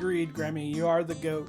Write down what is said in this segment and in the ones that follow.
Agreed, Grammy. You are the GOAT.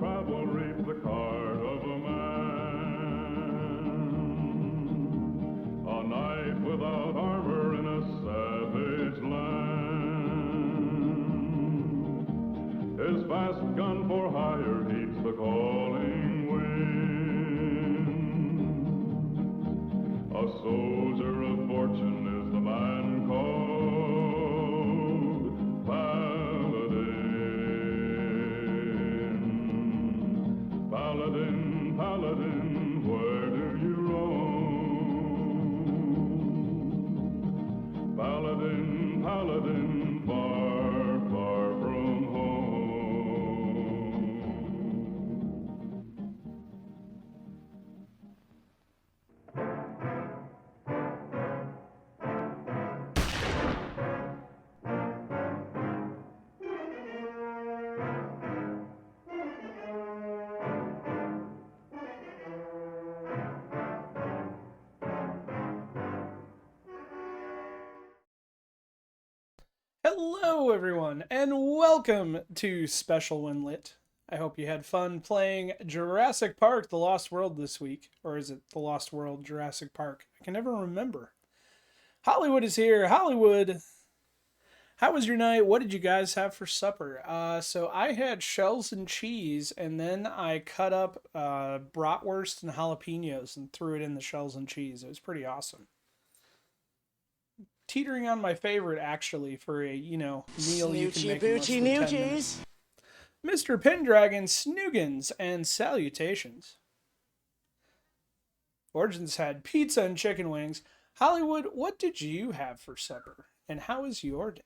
travel reaps the cart of a man, a knight without armor in a savage land. His fast gun for hire heeds the calling wind. A soldier of fortune is the man called Paladin. Paladin, Paladin, where do you roam? Paladin, Paladin, far, far from home. Hello, everyone, and welcome to Special When Lit. I hope you had fun playing Jurassic Park: The Lost World this week. Or is it The Lost World Jurassic Park? I can never remember. Hollywood is here. Hollywood, how was your night? What did you guys have for supper? So I had shells and cheese, and then I cut up bratwurst and jalapenos and threw it in the shells and cheese. It was pretty awesome. Teetering on my favorite, actually, for a meal you can make in less than 10 minutes. Mr. Pendragon, Snoogans, and salutations. Origins had pizza and chicken wings. Hollywood, what did you have for supper? And how was your day?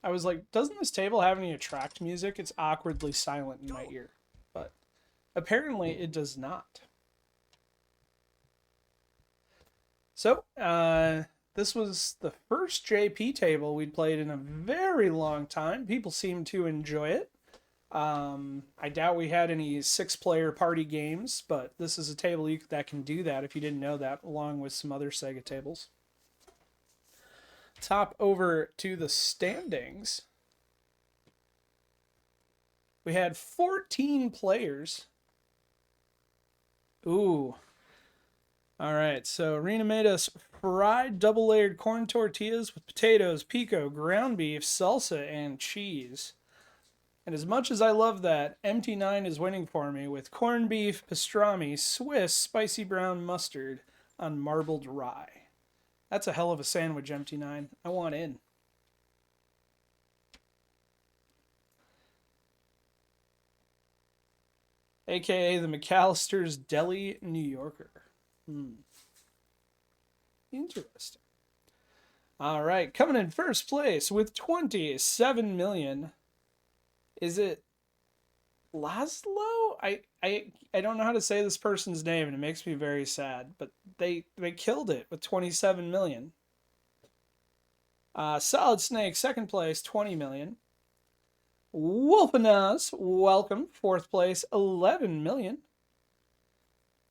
I was like, doesn't this table have any attract music? It's awkwardly silent in my ear. But apparently it does not. So, this was the first JP table we'd played in a very long time. People seemed to enjoy it. I doubt we had any 6-player party games, but this is a table that can do that if you didn't know that, along with some other Sega tables. Top over to the standings. We had 14 players. Ooh. All right, so Arena made us fried double-layered corn tortillas with potatoes, pico, ground beef, salsa, and cheese. And as much as I love that, MT9 is winning for me with corned beef, pastrami, Swiss, spicy brown mustard on marbled rye. That's a hell of a sandwich, MT9. I want in. AKA the McAllister's Deli New Yorker. Interesting. All right, coming in first place with 27 million. Is it Laszlo? I don't know how to say this person's name, and it makes me very sad. But they killed it with 27 million. Solid Snake, second place, 20 million. Wolfenas, welcome, fourth place, 11 million.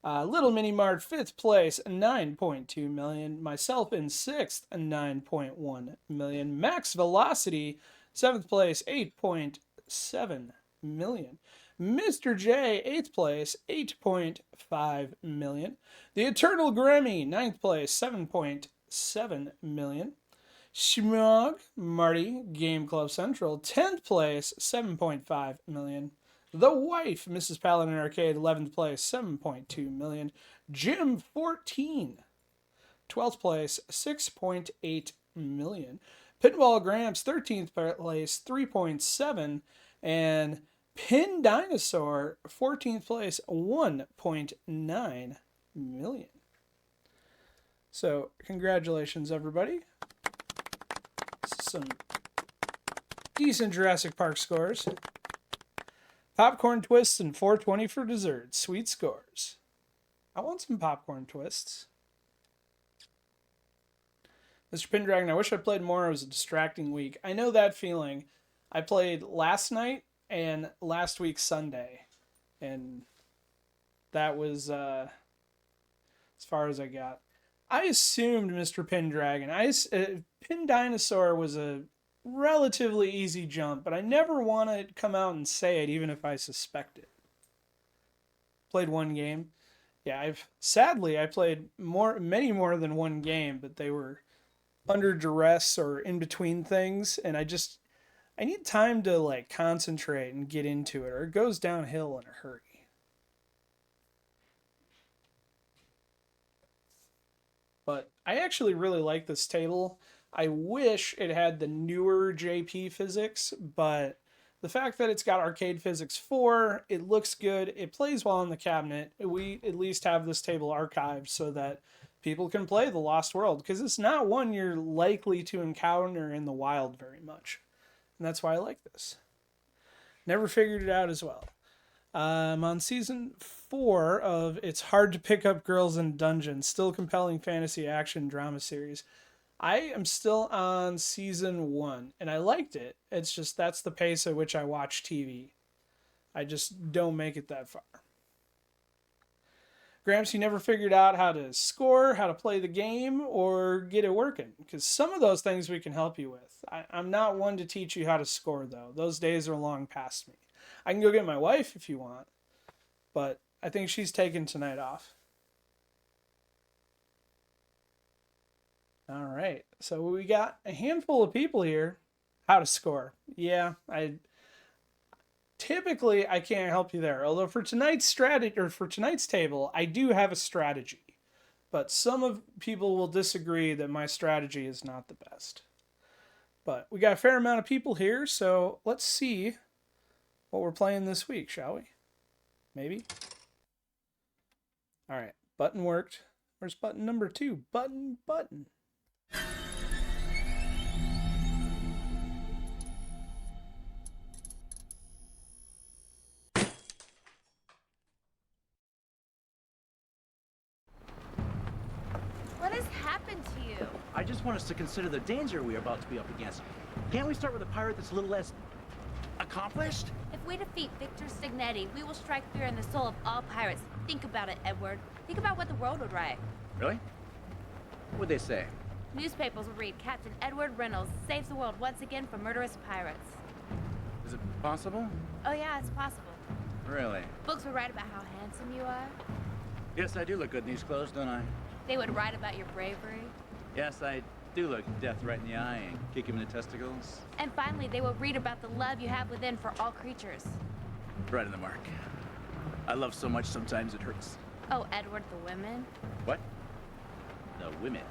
Little Mini Mart, 5th place, 9.2 million. Myself in 6th, 9.1 million. Max Velocity, 7th place, 8.7 million. Mr. J, 8th place, 8.5 million. The Eternal Grammy, 9th place, 7.7 million. Schmog, Marty, Game Club Central, 10th place, 7.5 million. The Wife, Mrs. Paladin Arcade, 11th place, 7.2 million. Jim, 14, 12th place, 6.8 million. Pinball Gramps, 13th place, 3.7. And Pin Dinosaur, 14th place, 1.9 million. So, congratulations, everybody. Some decent Jurassic Park scores. Popcorn twists and 420 for dessert. Sweet scores. I want some popcorn twists. Mr. Pendragon, I wish I played more. It was a distracting week. I know that feeling. I played last night and last week Sunday. And that was as far as I got. I assumed, Mr. Pendragon, Pin Dinosaur was a relatively easy jump, but I never want to come out and say it, even if I suspect it. Played one game. Yeah, I played many more than one game, but they were under duress or in between things, and I need time to like concentrate and get into it, or it goes downhill in a hurry. But I actually really like this table. I wish it had the newer JP physics, but the fact that it's got Arcade Physics 4, it looks good, it plays well on the cabinet. We at least have this table archived so that people can play The Lost World, because it's not one you're likely to encounter in the wild very much. And that's why I like this. Never figured it out as well. I'm on season 4 of It's Hard to Pick Up Girls in Dungeons, still compelling fantasy action drama series. I am still on season 1, and I liked it. It's just that's the pace at which I watch TV. I just don't make it that far. Gramps, you never figured out how to score, how to play the game, or get it working. Because some of those things we can help you with. I'm not one to teach you how to score, though. Those days are long past me. I can go get my wife if you want, but I think she's taking tonight off. All right, so we got a handful of people here. How to score. Yeah, typically I can't help you there. Although for tonight's strategy, or for tonight's table, I do have a strategy. But some of people will disagree that my strategy is not the best. But we got a fair amount of people here, so let's see what we're playing this week, shall we? Maybe? All right, button worked. Where's button number 2? Button. What has happened to you? I just want us to consider the danger we are about to be up against. Can't we start with a pirate that's a little less accomplished? If we defeat Victor Stignetti, we will strike fear in the soul of all pirates. Think about it, Edward. Think about what the world would write. Really? What'd they say? Newspapers will read Captain Edward Reynolds saves the world once again from murderous pirates. Is it possible? Oh yeah, it's possible. Really? Books will write about how handsome you are. Yes, I do look good in these clothes, don't I? They would write about your bravery. Yes, I do look death right in the eye and kick him in the testicles. And finally, they will read about the love you have within for all creatures. Right on the mark. I love so much sometimes it hurts. Oh, Edward, the women? What? The women.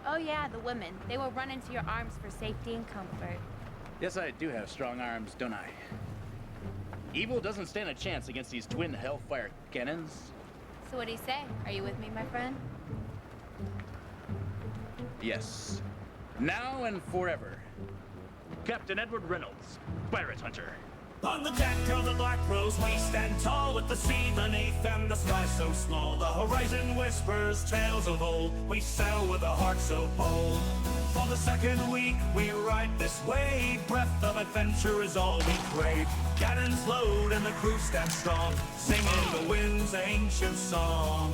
Oh yeah, the women. They will run into your arms for safety and comfort. Yes, I do have strong arms, don't I? Evil doesn't stand a chance against these twin hellfire cannons. So what do you say? Are you with me, my friend? Yes. Now and forever. Captain Edward Reynolds, pirate hunter. On the deck of the Black Rose, we stand tall with the sea beneath and the sky so small. The horizon whispers tales of old. We sail with a heart so bold. For the second week, we ride this way. Breath of adventure is all we crave. Cannons load and the crew stand strong, singing the wind's ancient song.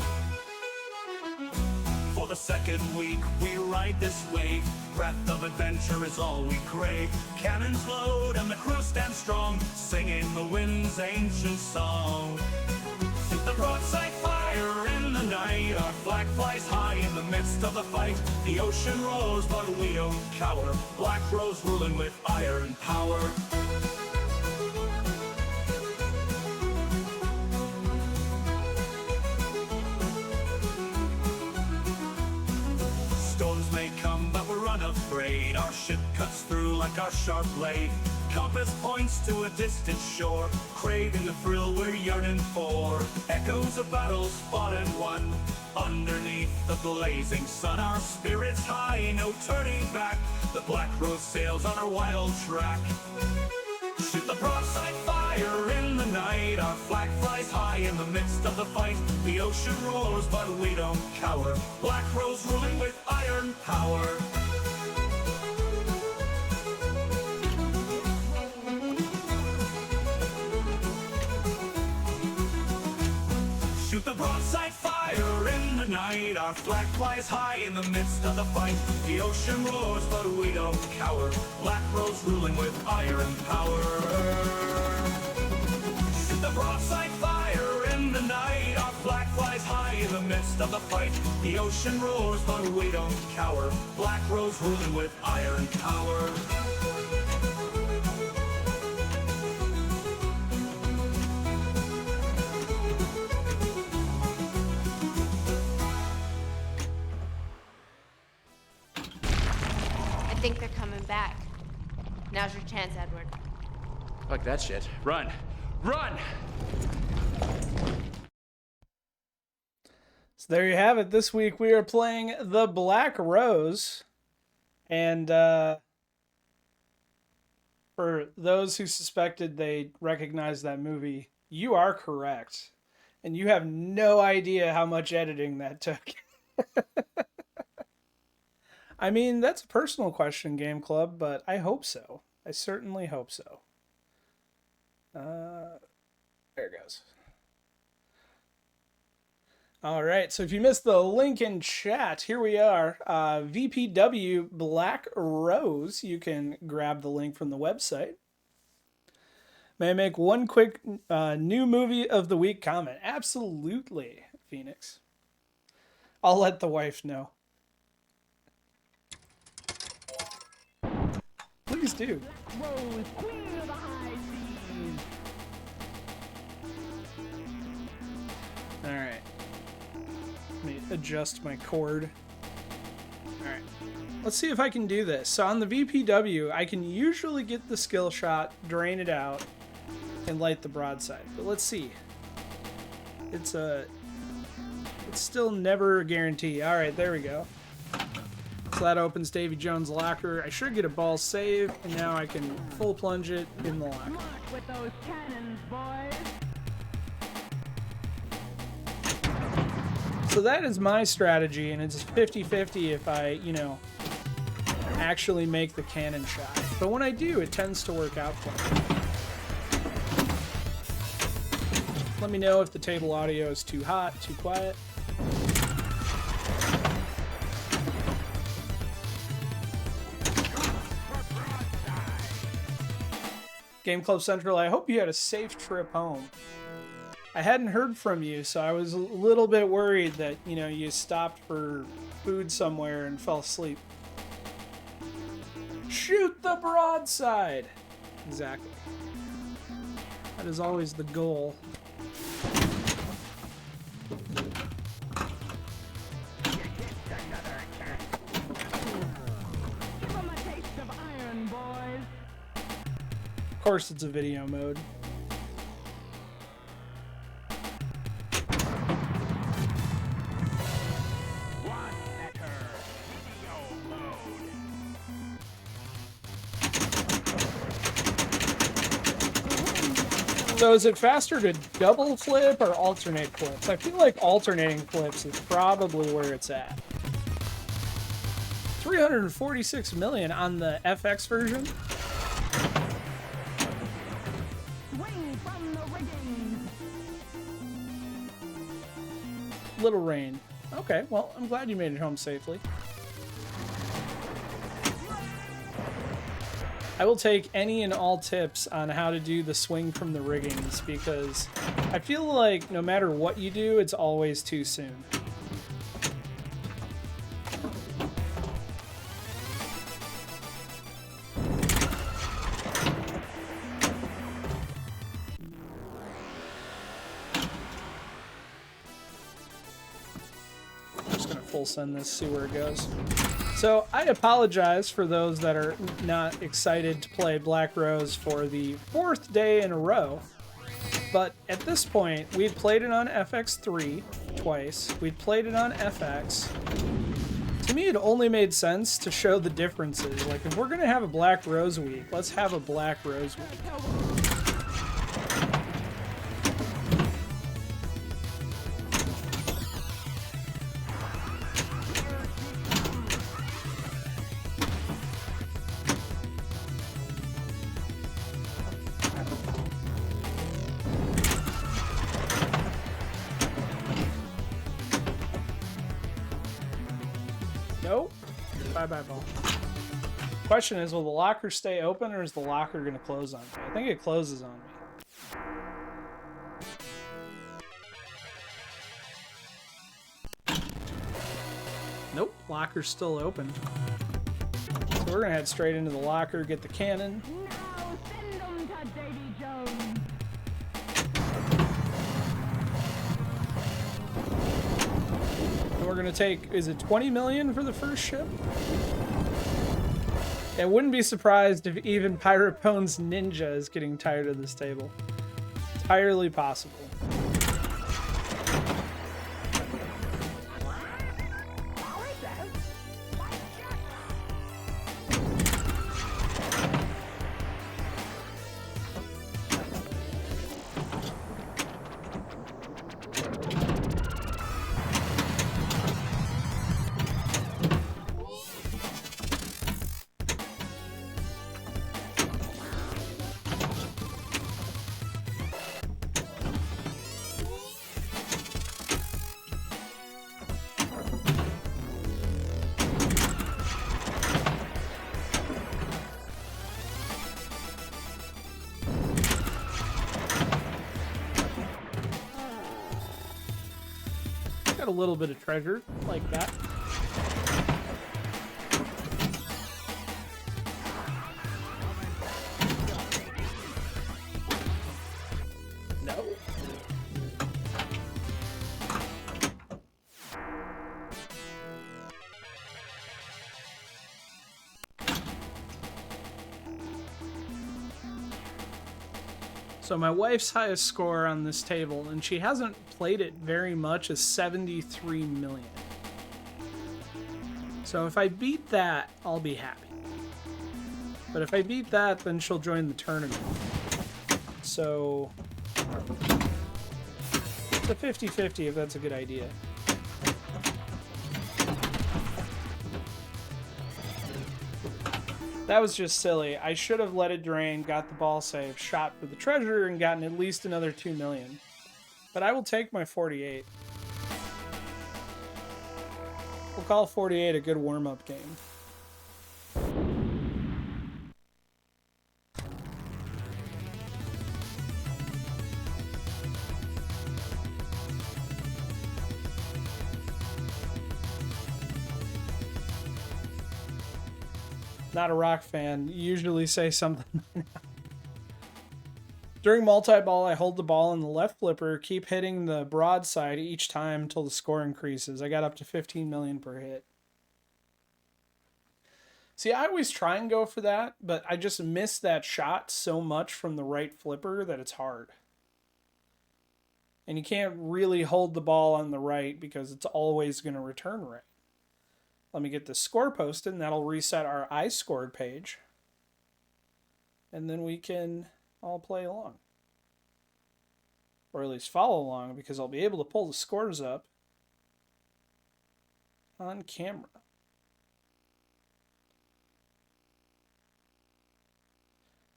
For the second week, we ride this wave. Breath of adventure is all we crave. Cannons load and the crew stand strong, singing the wind's ancient song. With the broadside fire in the night, our flag flies high in the midst of the fight. The ocean roars, but we don't cower. Black Rose ruling with iron power. Storms may come, but we're unafraid. Our ship cuts through like a sharp blade. Compass points to a distant shore, craving the thrill we're yearning for. Echoes of battles fought and won, underneath the blazing sun. Our spirits high, no turning back. The Black Rose sails on our wild track. Shoot the broadside fire in the night. Our flag flies high in the midst of the fight. The ocean roars, but we don't cower. Black Rose ruling with iron power. Shoot the broadside fire in the night. Our flag flies high in the midst of the fight. The ocean roars, but we don't cower. Black Rose ruling with iron power. Shoot the broadside fire in the night. Our flag flies high in the midst of the fight. The ocean roars, but we don't cower. Black Rose ruling with iron power. I think they're coming back. Now's your chance, Edward. Fuck that shit. Run! Run! So there you have it. This week we are playing The Black Rose. And for those who suspected they recognized that movie, you are correct. And you have no idea how much editing that took. I mean, that's a personal question, Game Club, but I hope so. I certainly hope so. There it goes. All right, so if you missed the link in chat, here we are. VPW Black Rose. You can grab the link from the website. May I make one quick new movie of the week comment? Absolutely, Phoenix. I'll let the wife know. Please do. Rose, queen of the high seas. All right. Let me adjust my cord. All right. Let's see if I can do this. So on the VPW, I can usually get the skill shot, drain it out, and light the broadside. But let's see. It's still never a guarantee. All right, there we go. So that opens Davy Jones' locker. I should get a ball save, and now I can full plunge it in the locker. Mark with those cannons, boys. So that is my strategy, and it's 50-50 if I, actually make the cannon shot. But when I do, it tends to work out for me. Let me know if the table audio is too hot, too quiet. Game Club Central, I hope you had a safe trip home. I hadn't heard from you, so I was a little bit worried that, you stopped for food somewhere and fell asleep. Shoot the broadside! Exactly. That is always the goal. Give 'em a taste of iron, boys. Of course, it's a video mode. So is it faster to double flip or alternate flips? I feel like alternating flips is probably where it's at. 346 million on the FX version. Swing from the rigging. Little rain. Okay, well, I'm glad you made it home safely. I will take any and all tips on how to do the swing from the riggings because I feel like no matter what you do, it's always too soon. I'm just gonna full send this, see where it goes. So I apologize for those that are not excited to play Black Rose for the 4th day in a row. But at this point, we'd played it on FX3 twice. We'd played it on FX. To me, it only made sense to show the differences. Like, if we're going to have a Black Rose week, let's have a Black Rose week. Nope. Bye-bye, ball. Question is, will the locker stay open or is the locker going to close on me? I think it closes on me. Nope, locker's still open. So we're going to head straight into the locker, get the cannon. Now send 'em to Davy Jones. And we're going to take, is it 20 million for the first ship? I wouldn't be surprised if even Pyropone's Ninja is getting tired of this table. Entirely possible. Got a little bit of treasure like that. No. So my wife's highest score on this table, and she hasn't played it very much, is 73 million. So if I beat that, I'll be happy. But if I beat that, then she'll join the tournament. So it's a 50-50 if that's a good idea. That was just silly. I should have let it drain, got the ball save, shot for the treasure, and gotten at least another 2 million. But I will take my 48. We'll call 48 a good warm-up game. Not a rock fan. You usually say something. During multi-ball, I hold the ball in the left flipper, keep hitting the broadside each time until the score increases. I got up to 15 million per hit. See, I always try and go for that, but I just miss that shot so much from the right flipper that it's hard. And you can't really hold the ball on the right because it's always going to return right. Let me get the score posted, and that'll reset our I scored page. And then we can all play along. Or at least follow along, because I'll be able to pull the scores up on camera.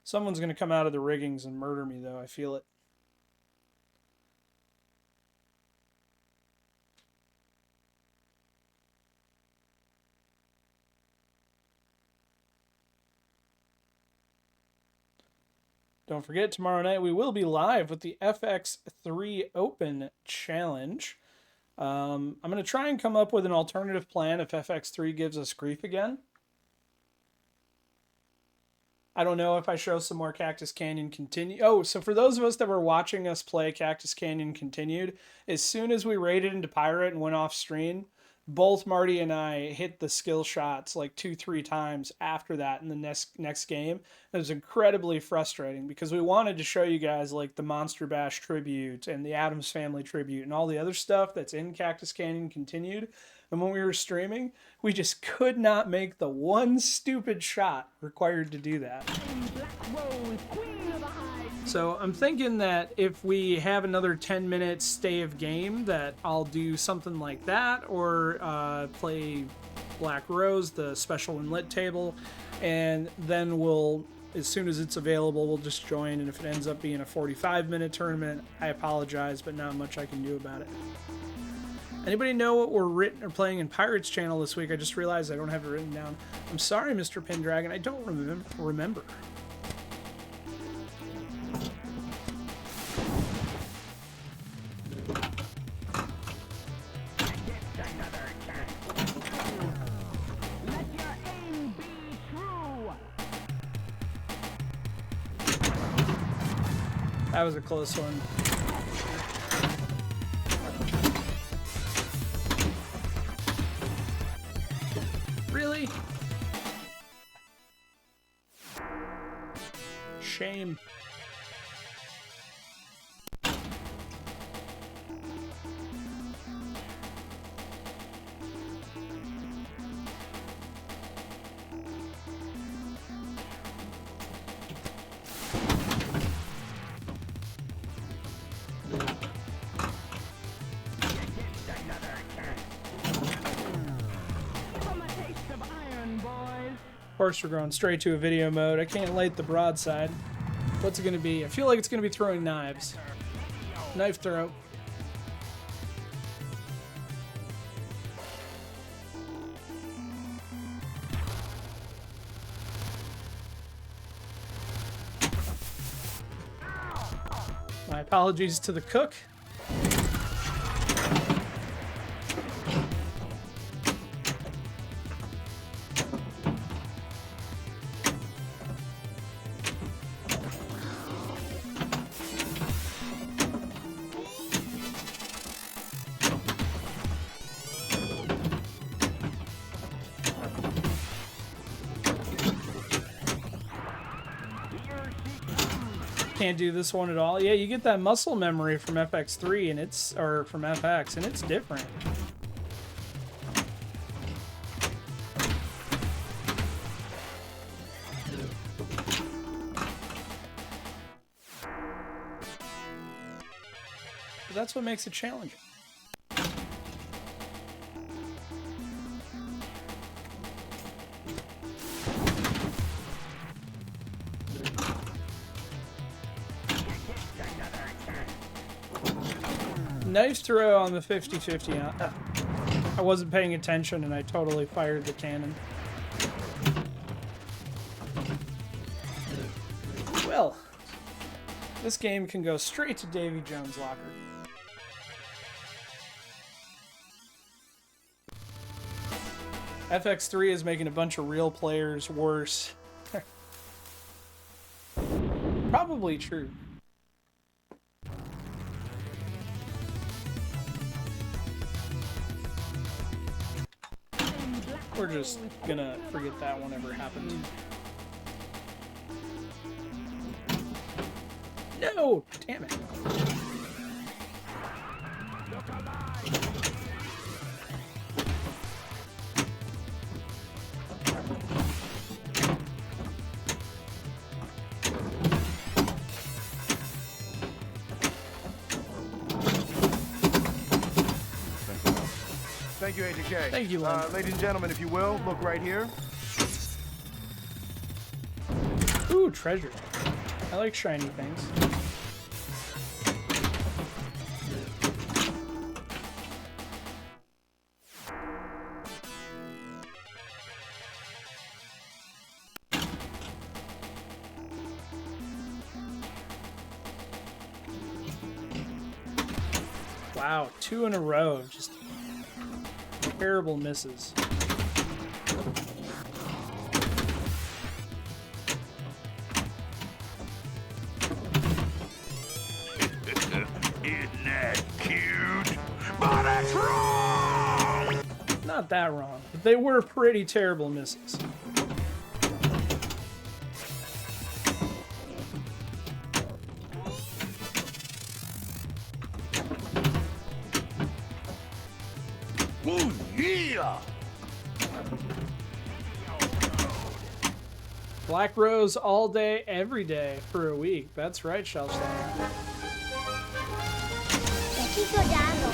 Someone's going to come out of the riggings and murder me, though. I feel it. Don't forget, tomorrow night we will be live with the FX3 Open Challenge. I'm going to try and come up with an alternative plan if FX3 gives us grief again. I don't know if I show some more Cactus Canyon Continue. Oh, so for those of us that were watching us play Cactus Canyon Continued, as soon as we raided into Pirate and went off stream, both Marty and I hit the skill shots like 2-3 times after that in the next game. It was incredibly frustrating because we wanted to show you guys like the Monster Bash tribute and the Addams Family tribute and all the other stuff that's in Cactus Canyon Continued. And when we were streaming, we just could not make the one stupid shot required to do that. So I'm thinking that if we have another 10-minute stay of game, that I'll do something like that, or play Black Rose, the special and lit table, and then we'll, as soon as it's available, we'll just join. And if it ends up being a 45-minute tournament, I apologize, but not much I can do about it. Anybody know what we're playing in Pirates channel this week? I just realized I don't have it written down. I'm sorry, Mr. Pendragon, I don't remember. That was a close one. Really? Shame. Of course, we're going straight to a video mode. I can't light the broadside. What's it going to be? I feel like it's going to be throwing knives. Knife throw. My apologies to the cook. can't do this one at all. Yeah, you get that muscle memory from FX3 and from FX, and it's different. But that's what makes it challenging. Knife throw on the 50-50. I wasn't paying attention and I totally fired the cannon. Well, this game can go straight to Davy Jones' locker. FX3 is making a bunch of real players worse. Probably true. We're just gonna forget that one ever happened. No! Damn it. Thank you, Agent K. Thank you, Len. Ladies and gentlemen, if you will, look right here. Ooh, treasure. I like shiny things. Wow, 2 in a row. Just terrible misses. Isn't that cute? But that's wrong! Not that wrong, but they were pretty terrible misses. Oh, yeah! Black Rose all day, every day for a week. That's right, Shelfstein. Chico đã rồi.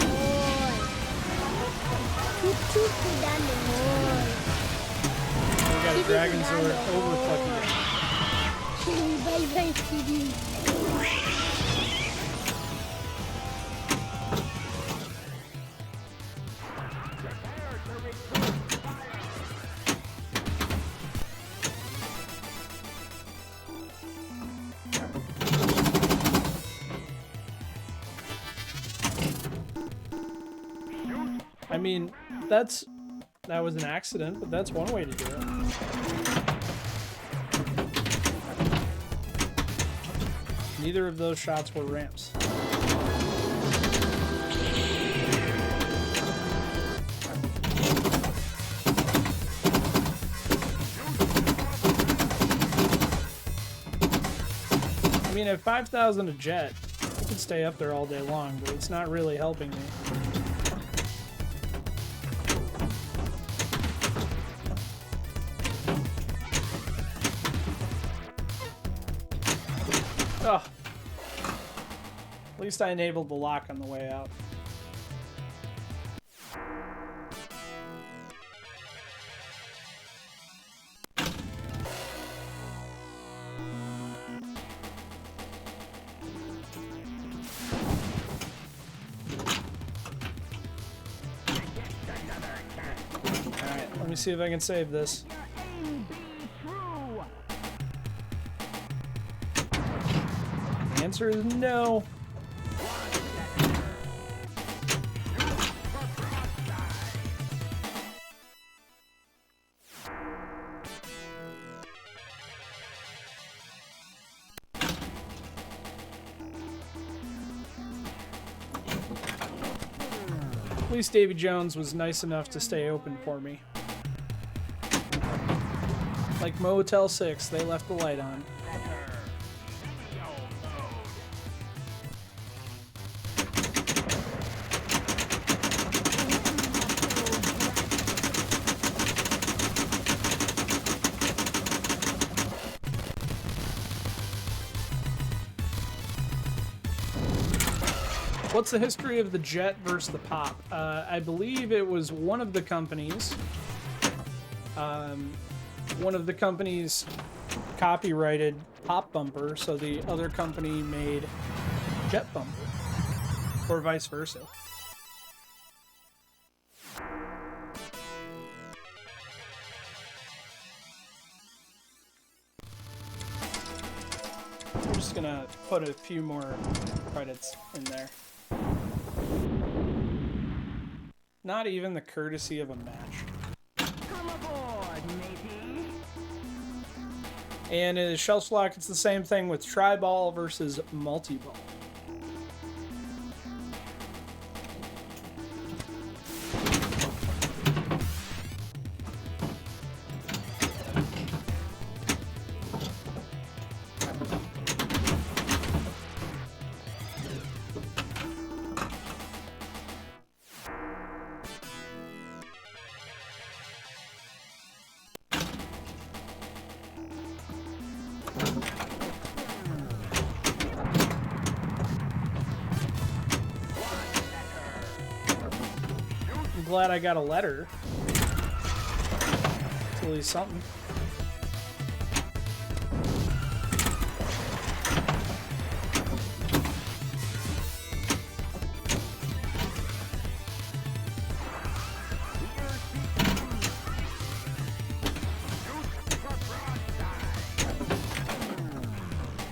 Chút thì đã rồi. We got a Dragon Sword over fucking Bye bye, CD. I mean, that was an accident, but that's one way to do it. Neither of those shots were ramps. I mean, at 5,000 a jet, I could stay up there all day long, but it's not really helping me. Oh. At least I enabled the lock on the way out. Alright, let me see if I can save this. The answer is no. At least Davy Jones was nice enough to stay open for me. Like Motel 6, they left the light on. What's the history of the Jet versus the Pop? I believe it was one of the companies. One of the companies copyrighted Pop Bumper, so the other company made Jet Bumper, or vice versa. I'm just gonna put a few more credits in there. Not even the courtesy of a match. Come aboard, matey. And in Shell Shock, it's the same thing with Tri-Ball versus Multi-Ball. I'm glad I got a letter. It's at least something.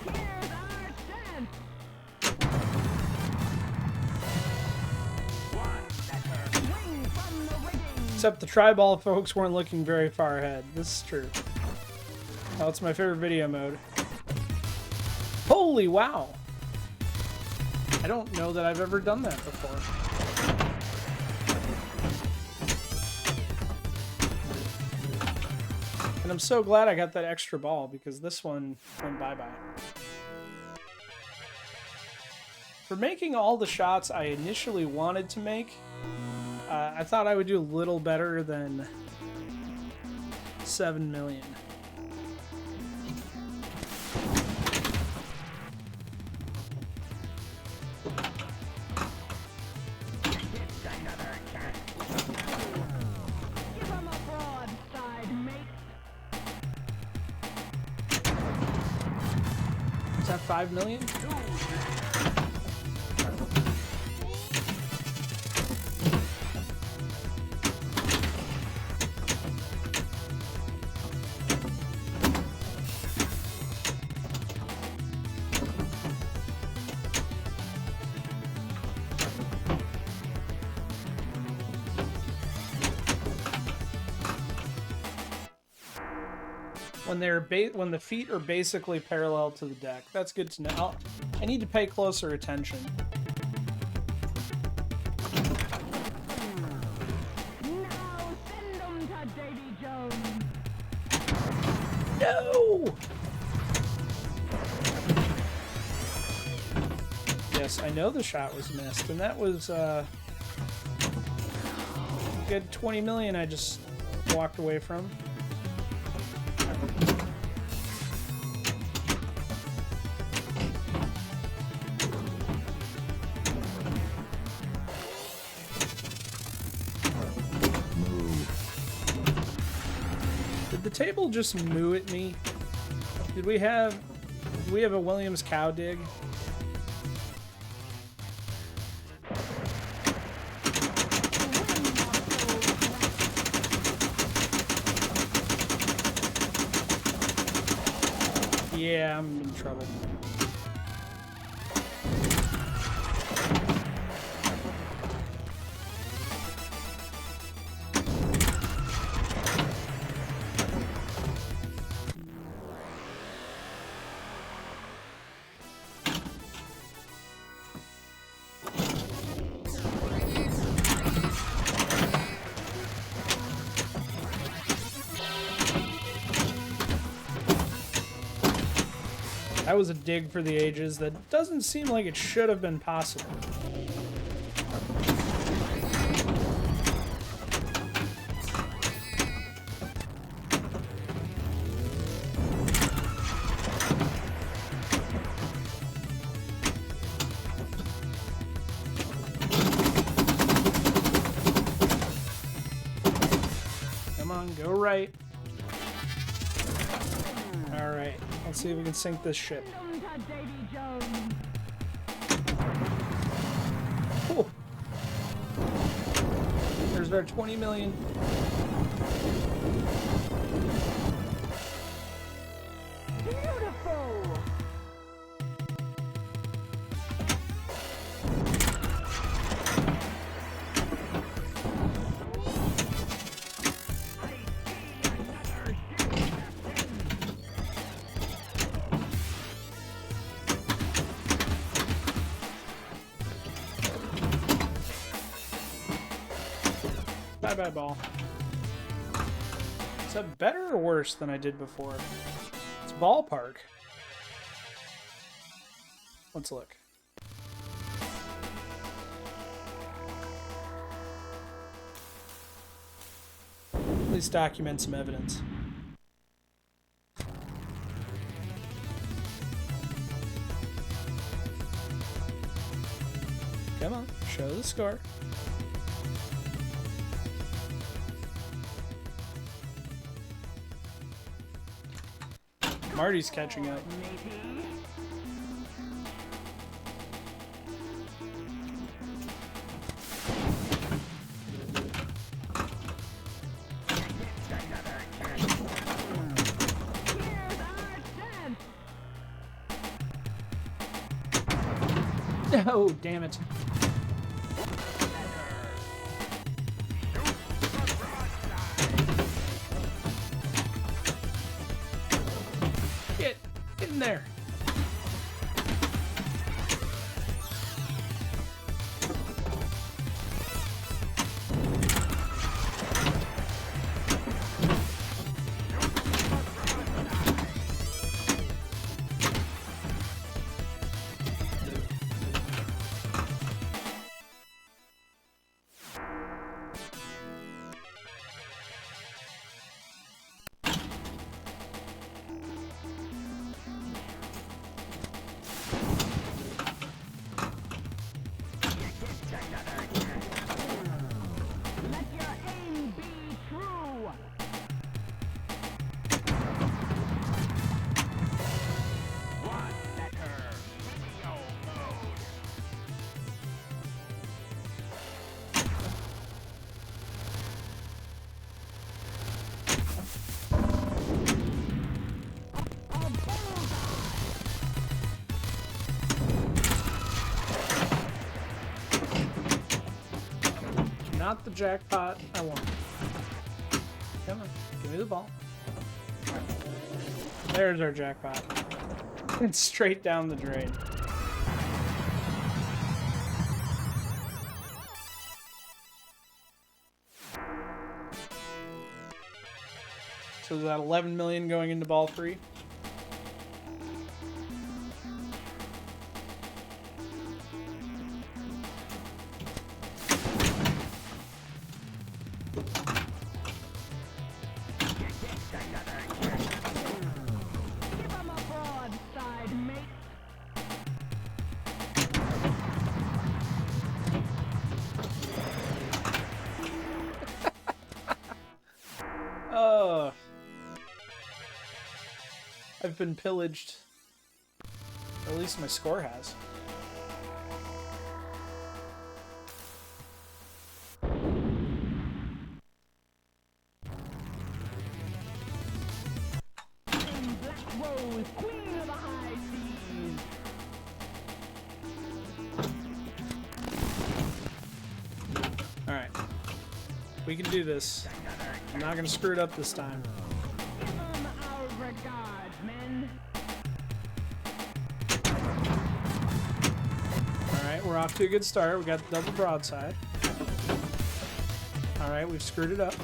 Here's our chance. Swing from the rigging. Except the Tri-Ball folks weren't looking very far ahead. This is true. Oh, it's my favorite video mode. Holy wow! I don't know that I've ever done that before. And I'm so glad I got that extra ball because this one went bye-bye. For making all the shots I initially wanted to make, I thought I would do a little better than 7 million. Give 'em a broadside, mate. Is that 5 million? When the feet are basically parallel to the deck. That's good to know. I need to pay closer attention. Now send 'em to Davy Jones. No! Yes, I know the shot was missed, and that was a good 20 million I just walked away from. Did the table just moo at me? Do we have a Williams cow dig? Yeah, I'm in trouble. That was a dig for the ages that doesn't seem like it should have been possible. Come on, go right. Alright, let's see if we can sink this ship. Send 'em to Davy Jones. Cool. There's our 20 million. Beautiful. Bye bye, ball. Is that better or worse than I did before? It's ballpark. Let's look. At least document some evidence. Come on, show the score. Marty's catching up. Oh, damn it. Get in there. Let your aim be true. Not the jackpot I want. Come on, give me the ball. There's our jackpot. It's straight down the drain. So is that 11 million going into ball 3? Give 'em a broadside, mate. I've been pillaged. Or at least my score has. Black Rose, queen of the high seas. Alright. We can do this. I'm not gonna screw it up this time. Give 'em our regards, men. Alright, we're off to a good start. We got the double broadside. Alright, we've screwed it up.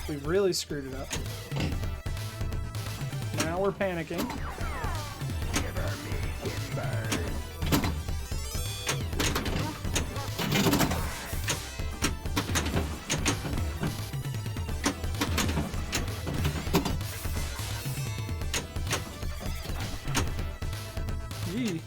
We've really screwed it up. Now we're panicking. Yee.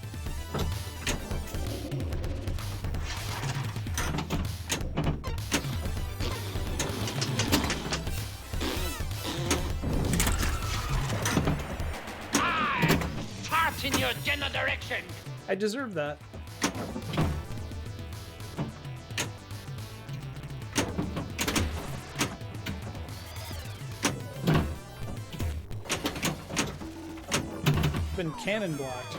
in your general direction. I deserve that. Been cannon blocked.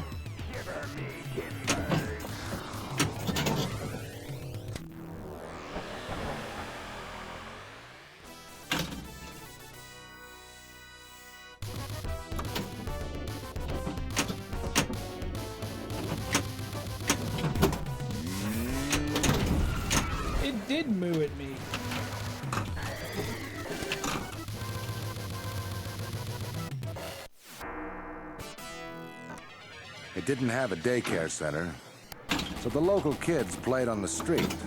It did moo at me. It didn't have a daycare center, so the local kids played on the street. Give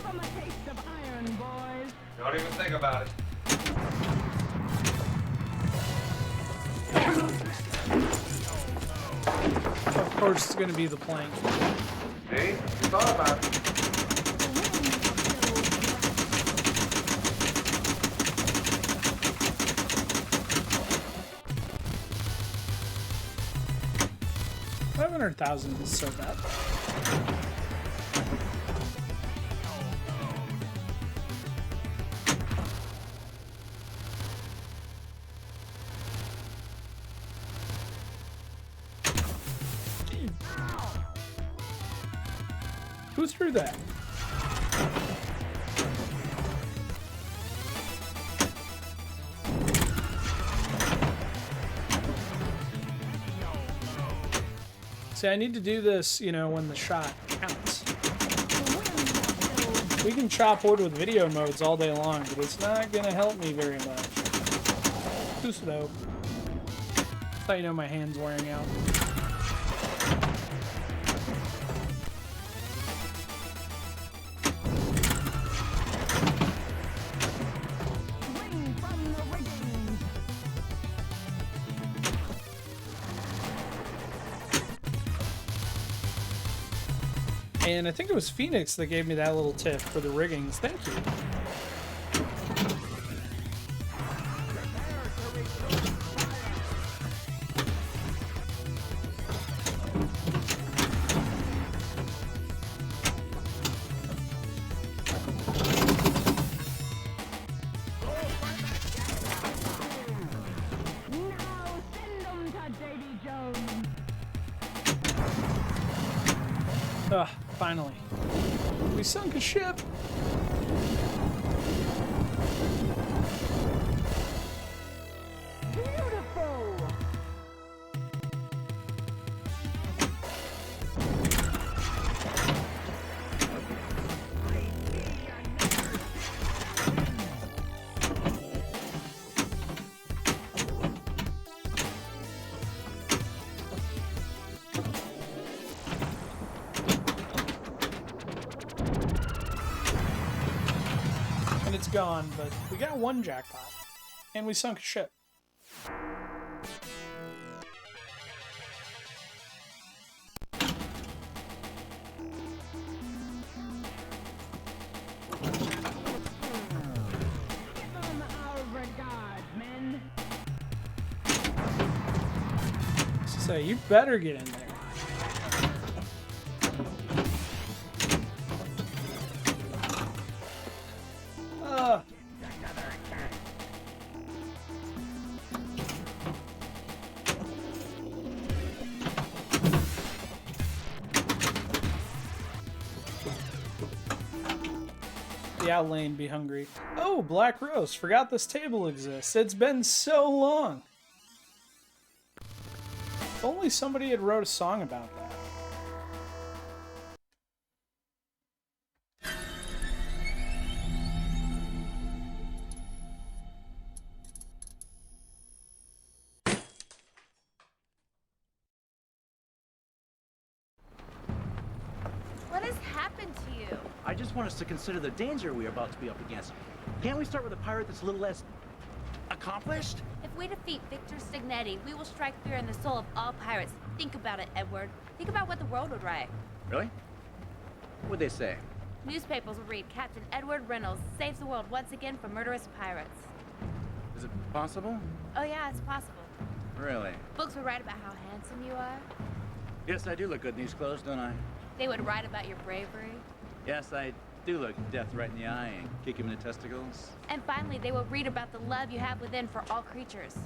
'em a taste of iron, boys. Don't even think about it. Of course, it's gonna be the plank. See? You thought about it. $500,000 is so bad. Who threw that? See, I need to do this, you know, when the shot counts. We can chop wood with video modes all day long, but it's not gonna help me very much. Too slow. Thought, you know, my hand's wearing out. Ring from the rigging. And I think it was Phoenix that gave me that little tip for the riggings. Thank you. Now send 'em to Davy Jones. Ugh, finally. We sunk a ship. Beautiful. And it's gone, but we got one jackpot. And we sunk a ship. Give 'em our regards, men. So you better get in there. The outlane be hungry. Oh, Black Rose. Forgot this table exists. It's been so long. If only somebody had wrote a song about that. What has happened to you? I just want us to consider the danger we are about to be up against. Can't we start with a pirate that's a little less accomplished? If we defeat Victor Signetti, we will strike fear in the soul of all pirates. Think about it, Edward. Think about what the world would write. Really? What'd they say? Newspapers will read Captain Edward Reynolds saves the world once again from murderous pirates. Is it possible? Oh yeah, it's possible. Really? Books would write about how handsome you are. Yes, I do look good in these clothes, don't I? They would write about your bravery. Yes, I do look death right in the eye and kick him in the testicles. And finally, they will read about the love you have within for all creatures.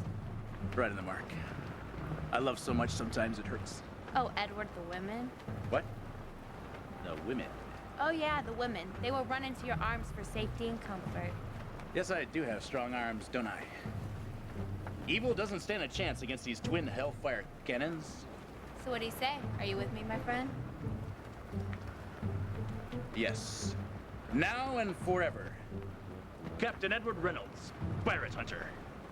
Right in the mark. I love so much sometimes it hurts. Oh, Edward, the women? What? The women. Oh yeah, the women. They will run into your arms for safety and comfort. Yes, I do have strong arms, don't I? Evil doesn't stand a chance against these twin hellfire cannons. So what do you say? Are you with me, my friend? Yes. Now and forever. Captain Edward Reynolds, Pirate Hunter.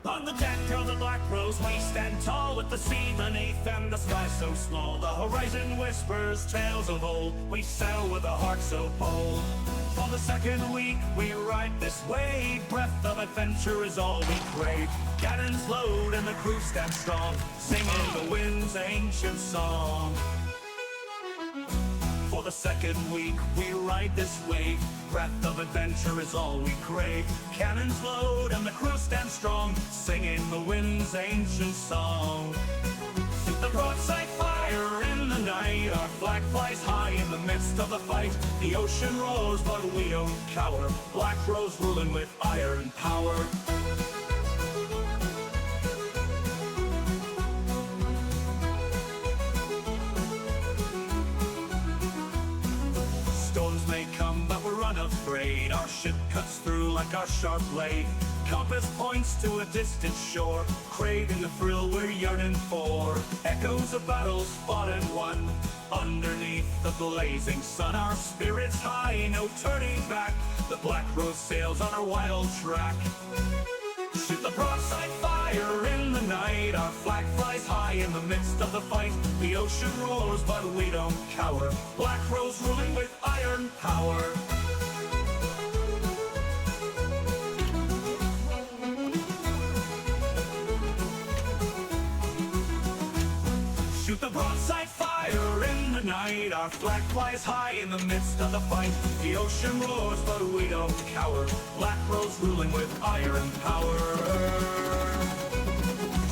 On the deck of the Black Rose, we stand tall with the sea beneath and the sky so small. The horizon whispers tales of old. We sail with a heart so bold. For the second week, we ride this wave. Breath of adventure is all we crave. Cannons load and the crew stand strong, singing the wind's ancient song. For the second week, we ride this wave. Breath of adventure is all we crave. Cannons load and the crew stand strong, singing the wind's ancient song. The broadside fire in the night, our flag flies high in the midst of the fight. The ocean roars, but we don't cower. Black Rose ruling with iron power. Storms may come, but we're unafraid. Our ship cuts through like a sharp blade. Compass points to a distant shore, craving the thrill we're yearning for. Echoes of battles fought and won, underneath the blazing sun. Our spirits high, no turning back. The Black Rose sails on our wild track. Shoot the broadside fire in the night. Our flag flies high in the midst of the fight. The ocean roars, but we don't cower. Black Rose ruling with iron power. Shoot the broadside fire in the night. Our flag flies high in the midst of the fight. The ocean roars, but we don't cower. Black Rose ruling with iron power.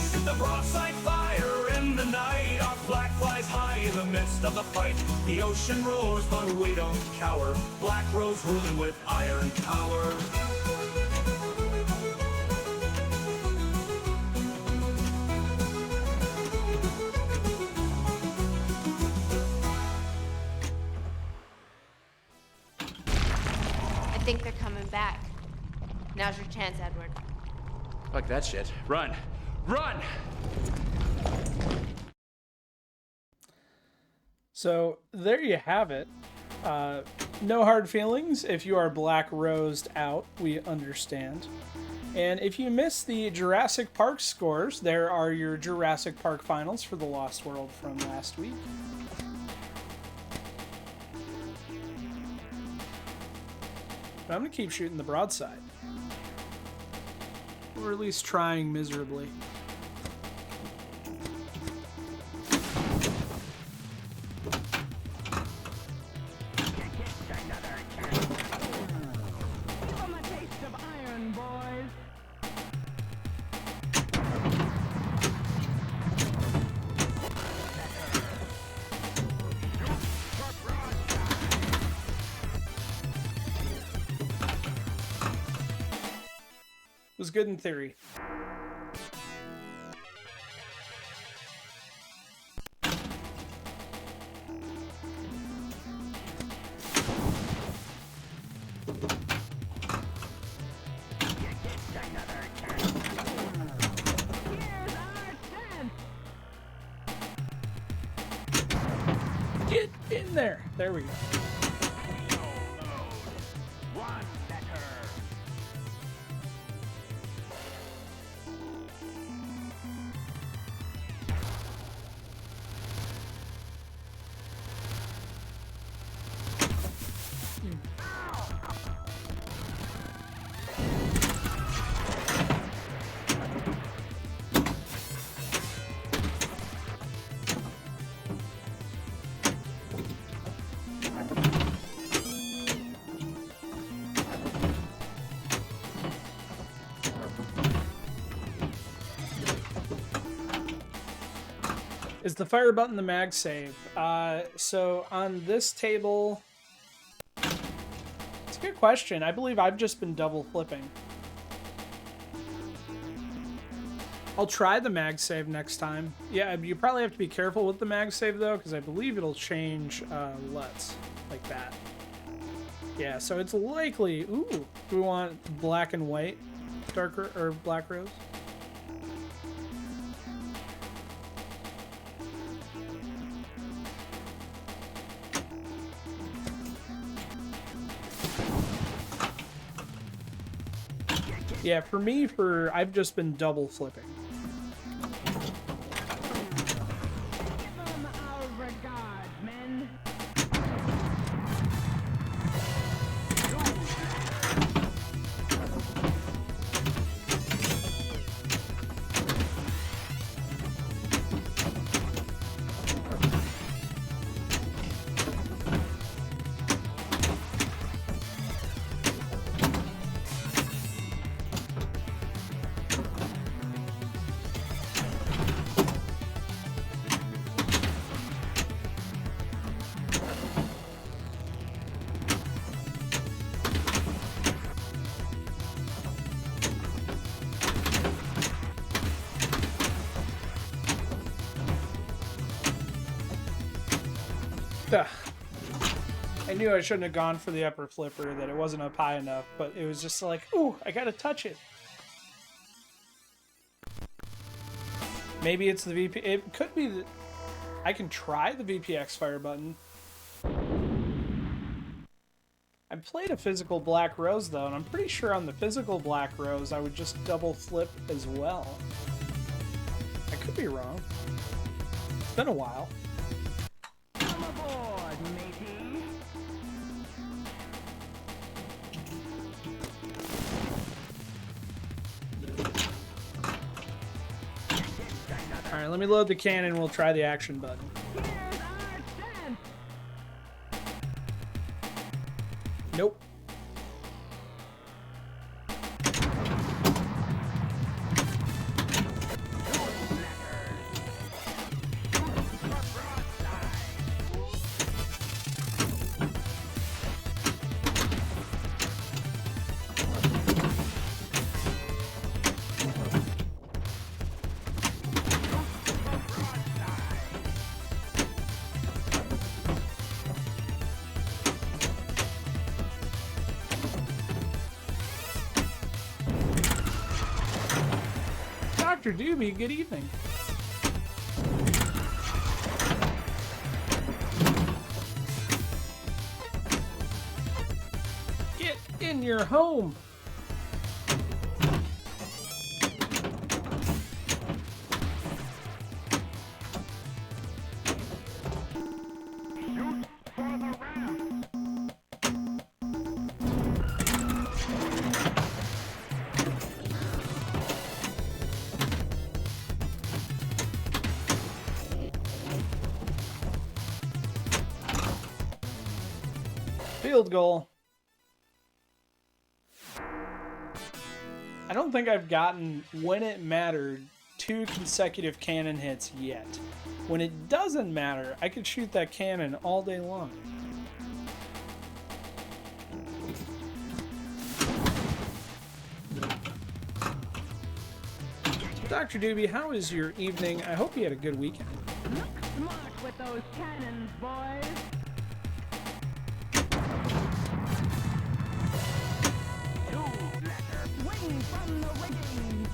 Shoot the broadside fire in the night. Our flag flies high in the midst of the fight. The ocean roars, but we don't cower. Black Rose ruling with iron power. I think they're coming back. Now's your chance, Edward. Fuck that shit. Run! Run! So there you have it. No hard feelings if you are Black Rosed out, we understand. And if you missed the Jurassic Park scores, there are your Jurassic Park finals for the Lost World from last week. But I'm going to keep shooting the broadside. Or at least trying miserably. Give 'em a taste of iron, boys. Was good in theory. Here's our chance. Get in there. There we go. Is the fire button the mag save? So on this table, it's a good question. I believe I've just been double flipping. I'll try the mag save next time. Yeah, you probably have to be careful with the mag save though, because I believe it'll change LUTs like that. Yeah, so it's likely. Ooh, do we want black and white, darker or black rose? Yeah, for me, I've just been double flipping. Give them our regards, men. Ugh. I knew I shouldn't have gone for the upper flipper, that it wasn't up high enough, but it was just like, ooh, I gotta touch it. Maybe it's the VP. It could be that I can try the VPX fire button. I played a physical black rose though, and I'm pretty sure on the physical black rose I would just double flip as well. I could be wrong. It's been a while. Come aboard, matey. Alright, let me load the cannon, we'll try the action button. Here's our chance. Nope. Dr. Doobie, good evening. Get in your home. Field goal. I don't think I've gotten, when it mattered, 2 consecutive cannon hits yet. When it doesn't matter, I could shoot that cannon all day long. Dr. Doobie, how was your evening? I hope you had a good weekend. Look smart with those cannons, boys. Swing from the rigging.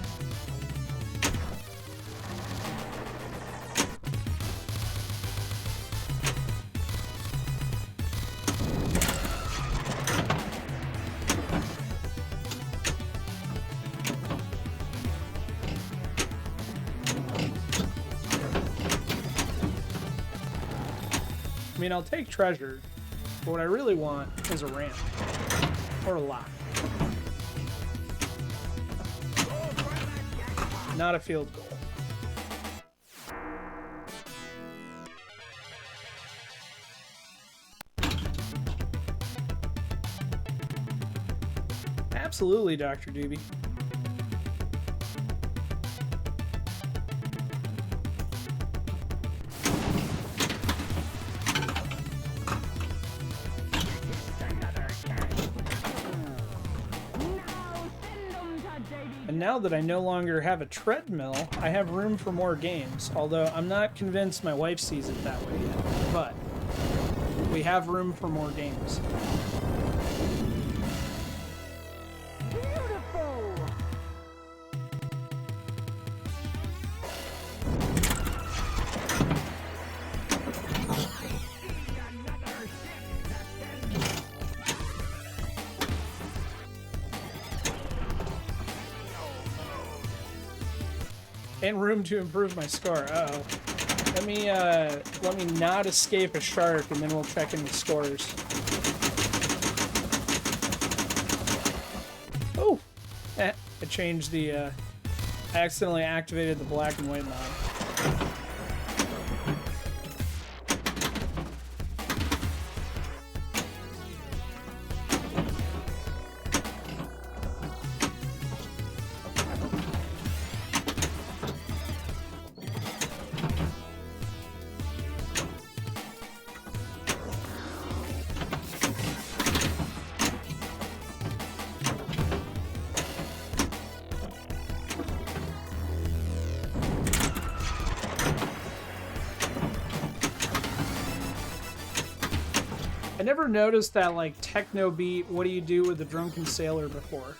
I mean, I'll take treasure, but what I really want is a ramp. Or a lock. Not a field goal. Absolutely, Dr. Doobie. And now that I no longer have a treadmill, I have room for more games. Although I'm not convinced my wife sees it that way yet. But we have room for more games. Beautiful. And room to improve my score. Uh-oh. Let me not escape a shark, and then we'll check in the scores. Oh! I changed the, I accidentally activated the black and white mod. I never noticed that, like, techno beat, what do you do with the drunken sailor before.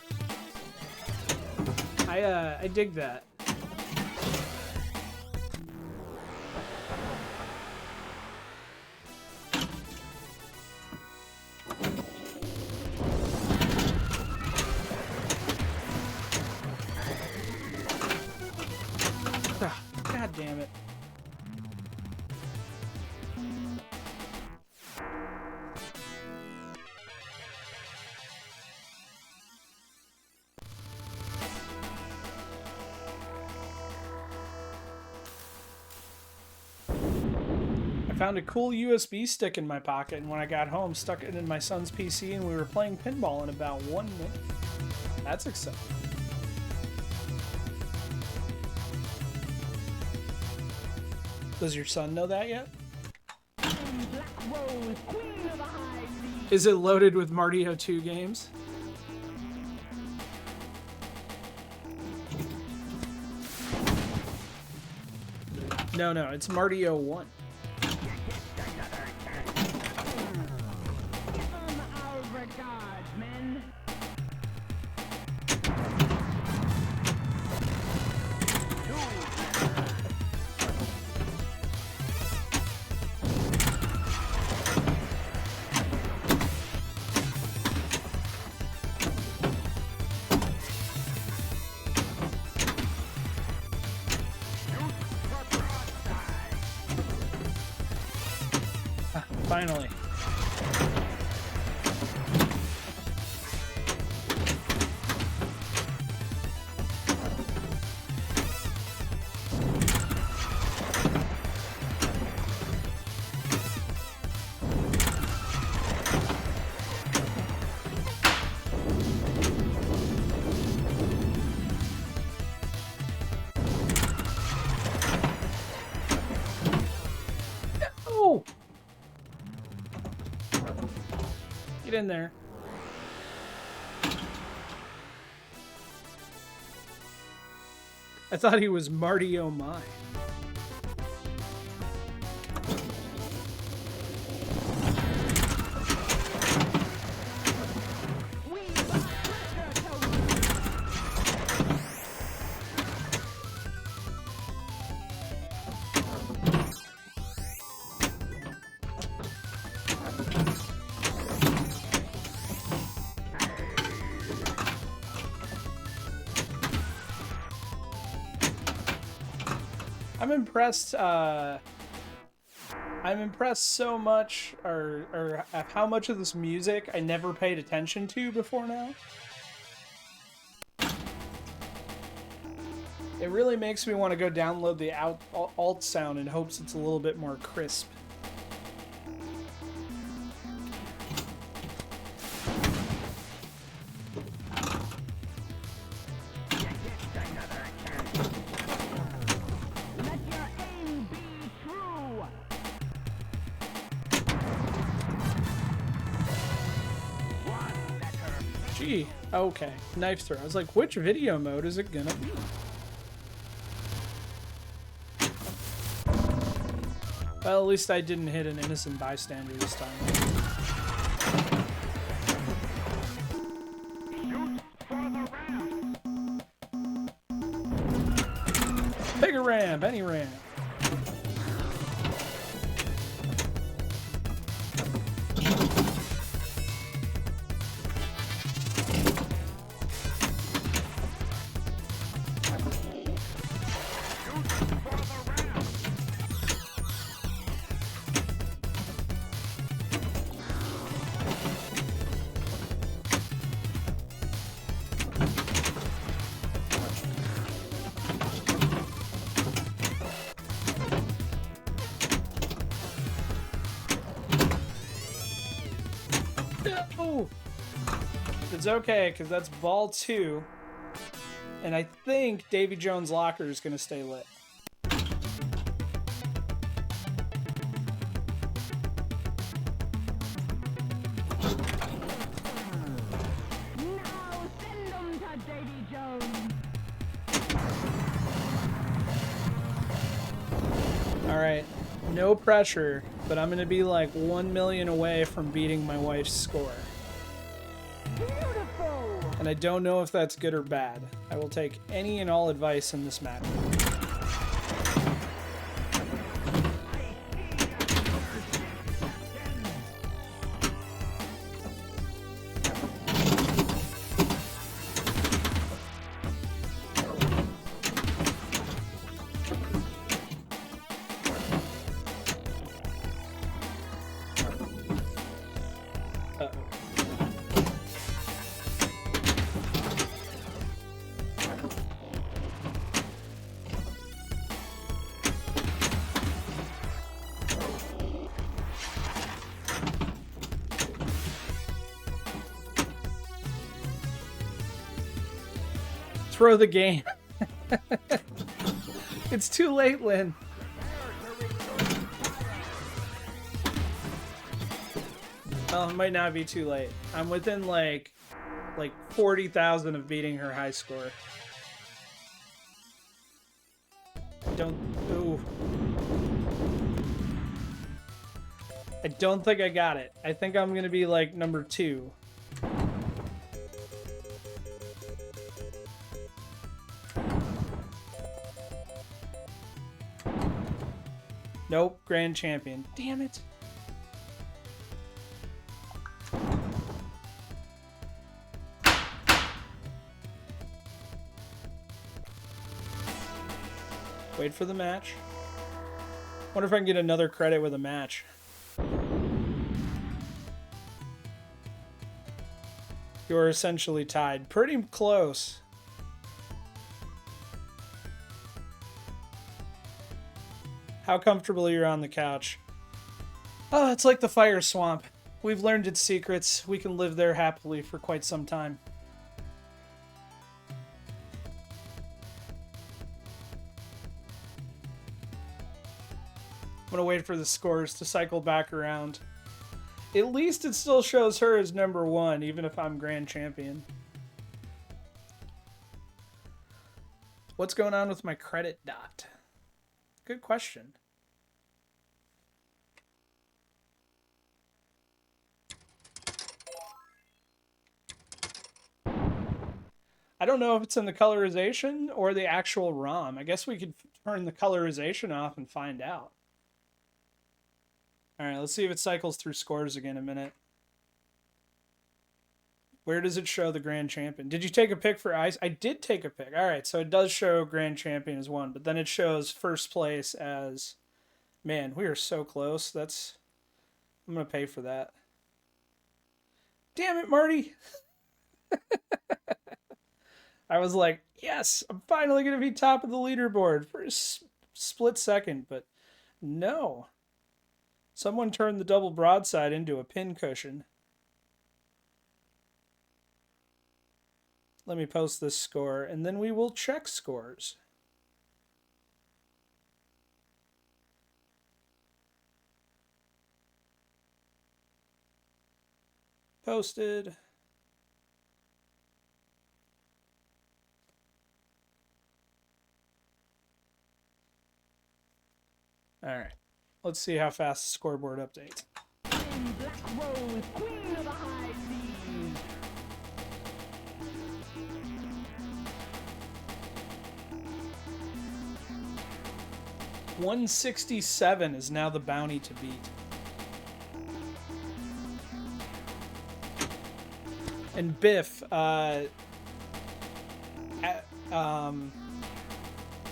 I dig that. Ah, God damn it. Found a cool USB stick in my pocket, and when I got home, stuck it in my son's PC, and we were playing pinball in about 1 minute. That's exciting. Does your son know that yet? Black Rose, queen of the high seas. Is it loaded with Mario 2 games? No, it's Mario 1. Our regards, men. Finally. Oh! Get in there. I thought he was Marty Oh My. I'm impressed so much, or at how much of this music I never paid attention to before now. It really makes me want to go download the alt sound in hopes it's a little bit more crisp. RPG. Okay, knife throw. I was like, which video mode is it gonna be? Well, at least I didn't hit an innocent bystander this time. Pick a ramp, any ramp. No! It's okay, because that's ball 2. And I think Davy Jones' locker is going to stay lit. Now send them to Davy Jones. Alright, no pressure, but I'm going to be like 1 million away from beating my wife's score. Beautiful. And I don't know if that's good or bad. I will take any and all advice in this matter. Throw the game. It's too late, Lynn. Well, it might not be too late. I'm within like 40,000 of beating her high score. Don't. Ooh. I don't think I got it. I think I'm gonna be like number 2. Nope, grand champion. Damn it. Wait for the match. Wonder if I can get another credit with a match. You're essentially tied. Pretty close. How comfortable you're on the couch. Oh, it's like the fire swamp. We've learned its secrets. We can live there happily for quite some time. I'm gonna wait for the scores to cycle back around. At least it still shows her as number 1, even if I'm grand champion. What's going on with my credit dot? Good question. I don't know if it's in the colorization or the actual ROM. I guess we could turn the colorization off and find out. All right, let's see if it cycles through scores again in a minute. Where does it show the grand champion? Did you take a pick for ice? I did take a pick. All right, so it does show grand champion as 1, but then it shows first place as... Man, we are so close. That's... I'm going to pay for that. Damn it, Marty! I was like, yes, I'm finally going to be top of the leaderboard for a split second, but no. Someone turned the double broadside into a pin cushion. Let me post this score, and then we will check scores. Posted. All right. Let's see how fast the scoreboard updates. And Black Rose, queen of the high seas. $167 is now the bounty to beat. And Biff,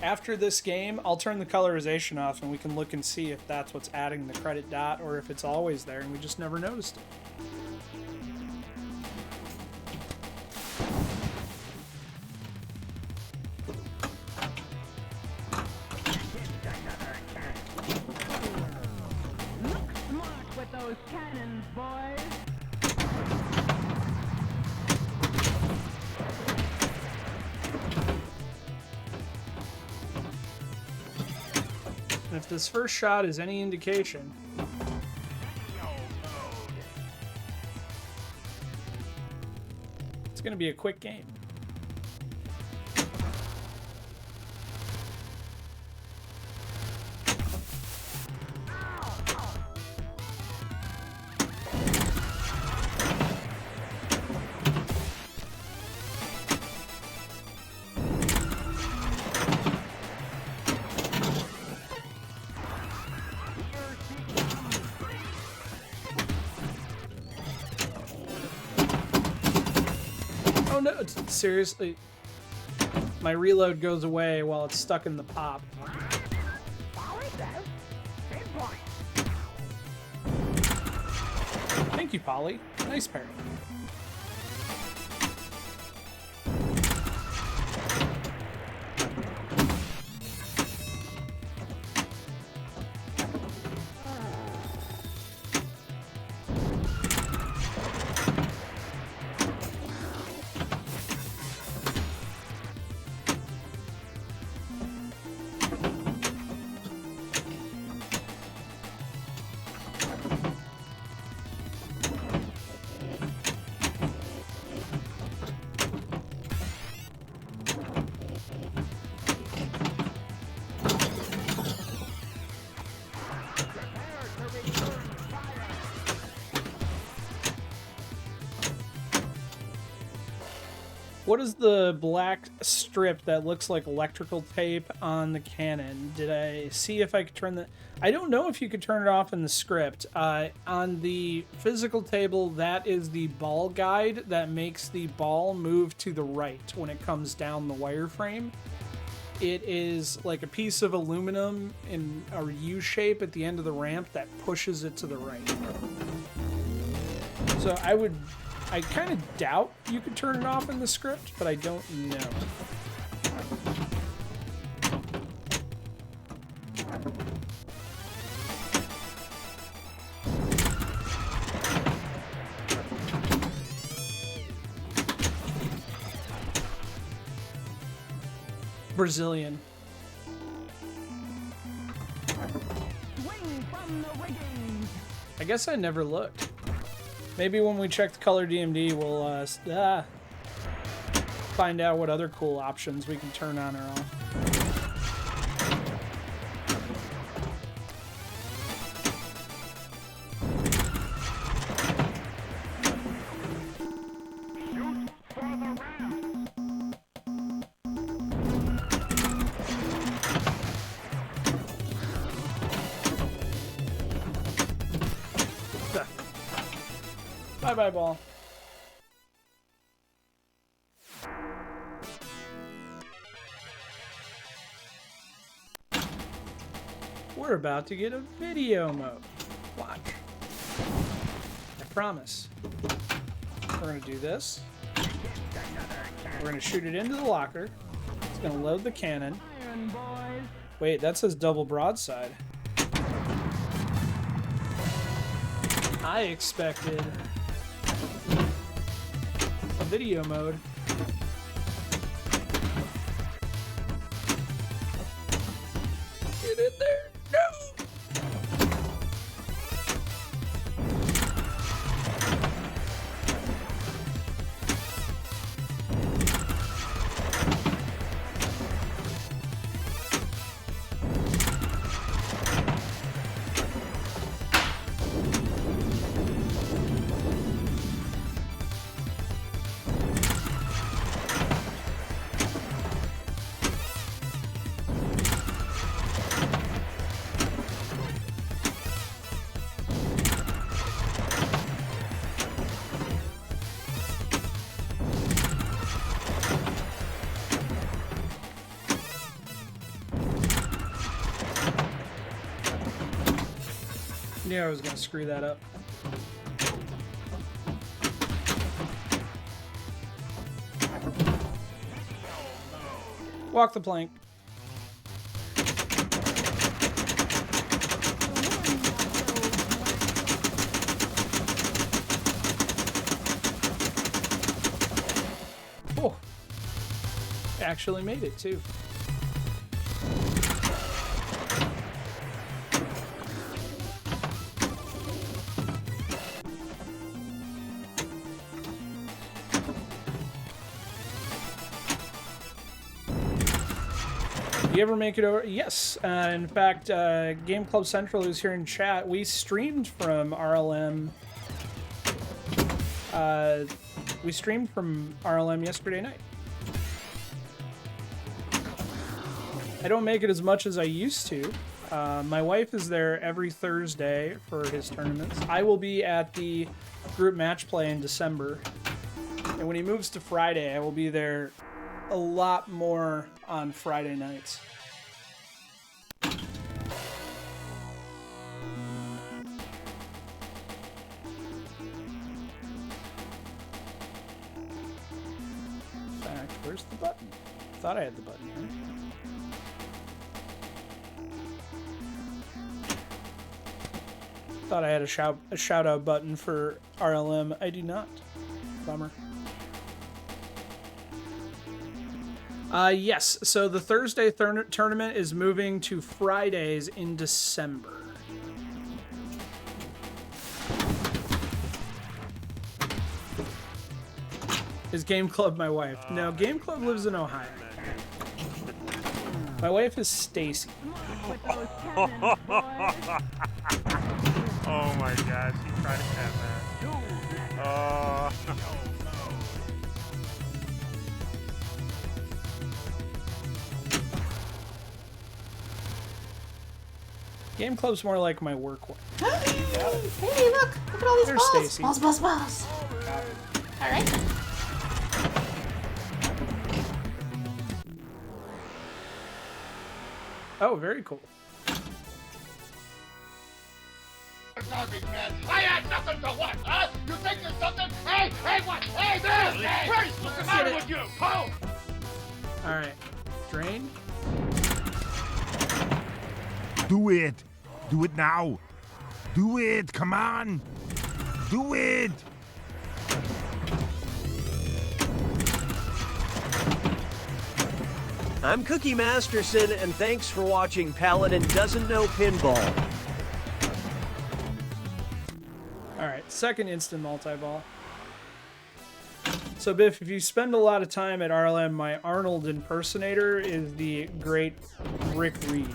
after this game, I'll turn the colorization off and we can look and see if that's what's adding the credit dot or if it's always there and we just never noticed it. Look smart with those cannons, boys. And if this first shot is any indication, it's going to be a quick game. Oh no, seriously. My reload goes away while it's stuck in the pop. Thank you, Polly. Nice parry. What is the black strip that looks like electrical tape on the cannon? Did I see if I could turn the... I don't know if you could turn it off in the script. On the physical table, that is the ball guide that makes the ball move to the right when it comes down the wireframe. It is like a piece of aluminum in a U shape at the end of the ramp that pushes it to the right. So I kind of doubt you could turn it off in the script, but I don't know. Brazilian. Swing from the rigging. I guess I never looked. Maybe when we check the color DMD, we'll find out what other cool options we can turn on or off. Shoot for the ramp. Bye-bye, ball. We're about to get a video mode. Watch. I promise. We're going to do this. We're going to shoot it into the locker. It's going to load the cannon. Iron boys. Wait, that says double broadside. I expected a video mode. Get in there. No! Knew I was gonna screw that up. Walk the plank. Oh, actually made it too. You ever make it over? Yes. In fact, Game Club Central, who's here in chat, we streamed from RLM. We streamed from RLM yesterday night. I don't make it as much as I used to. My wife is there every Thursday for his tournaments. I will be at the group match play in December. And when he moves to Friday, I will be there a lot more on Friday nights. In fact, where's the button? Thought I had the button here. Thought I had a shout out button for RLM. I do not. Bummer. Yes, so the Thursday tournament is moving to Fridays in December. Is Game Club my wife? No, Game Club lives in Ohio. My wife is Stacy. Cannons, boys. Oh my god, she tried to have that. Oh. Game Club's more like my work one. Hey, look at all these There's balls. Stacy. Balls, balls, balls. All right. Oh, very cool. I had nothing to what, huh? You think there's something? Hey, hey, what? Hey, this! Hey, what's the matter with you? Oh! Alright. Drain. Do it! Do it now! Do it! Come on! Do it! I'm Cookie Masterson, and thanks for watching Paladin Doesn't Know Pinball. Alright, second instant multi-ball. So Biff, if you spend a lot of time at RLM, my Arnold impersonator is the great Rick Reed.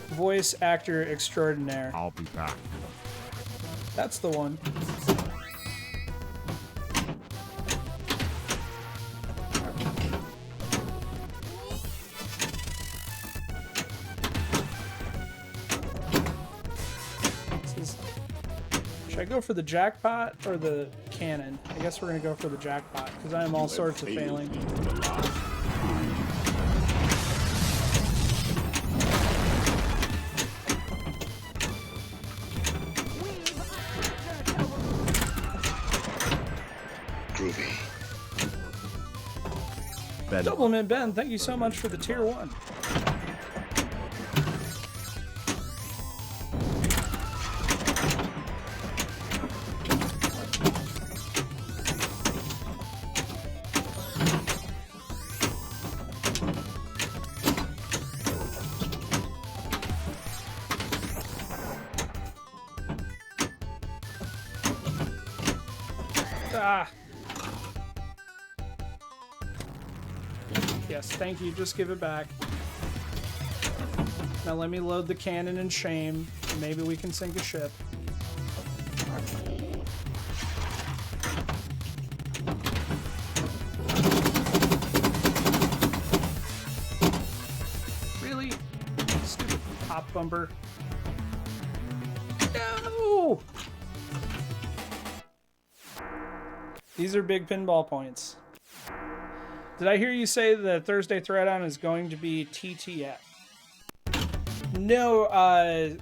Voice actor extraordinaire. I'll be back. That's the one. Should I go for the jackpot or the cannon? I guess we're gonna go for the jackpot because I am all sorts of failing. Groovy. Doublemint Ben, thank you so much for the tier 1. Ah. Yes, thank you. Just give it back. Now let me load the cannon in shame. Maybe we can sink a ship. Really? Stupid pop bumper. No! These are big pinball points. Did I hear you say the Thursday Throwdown is going to be TTF? No,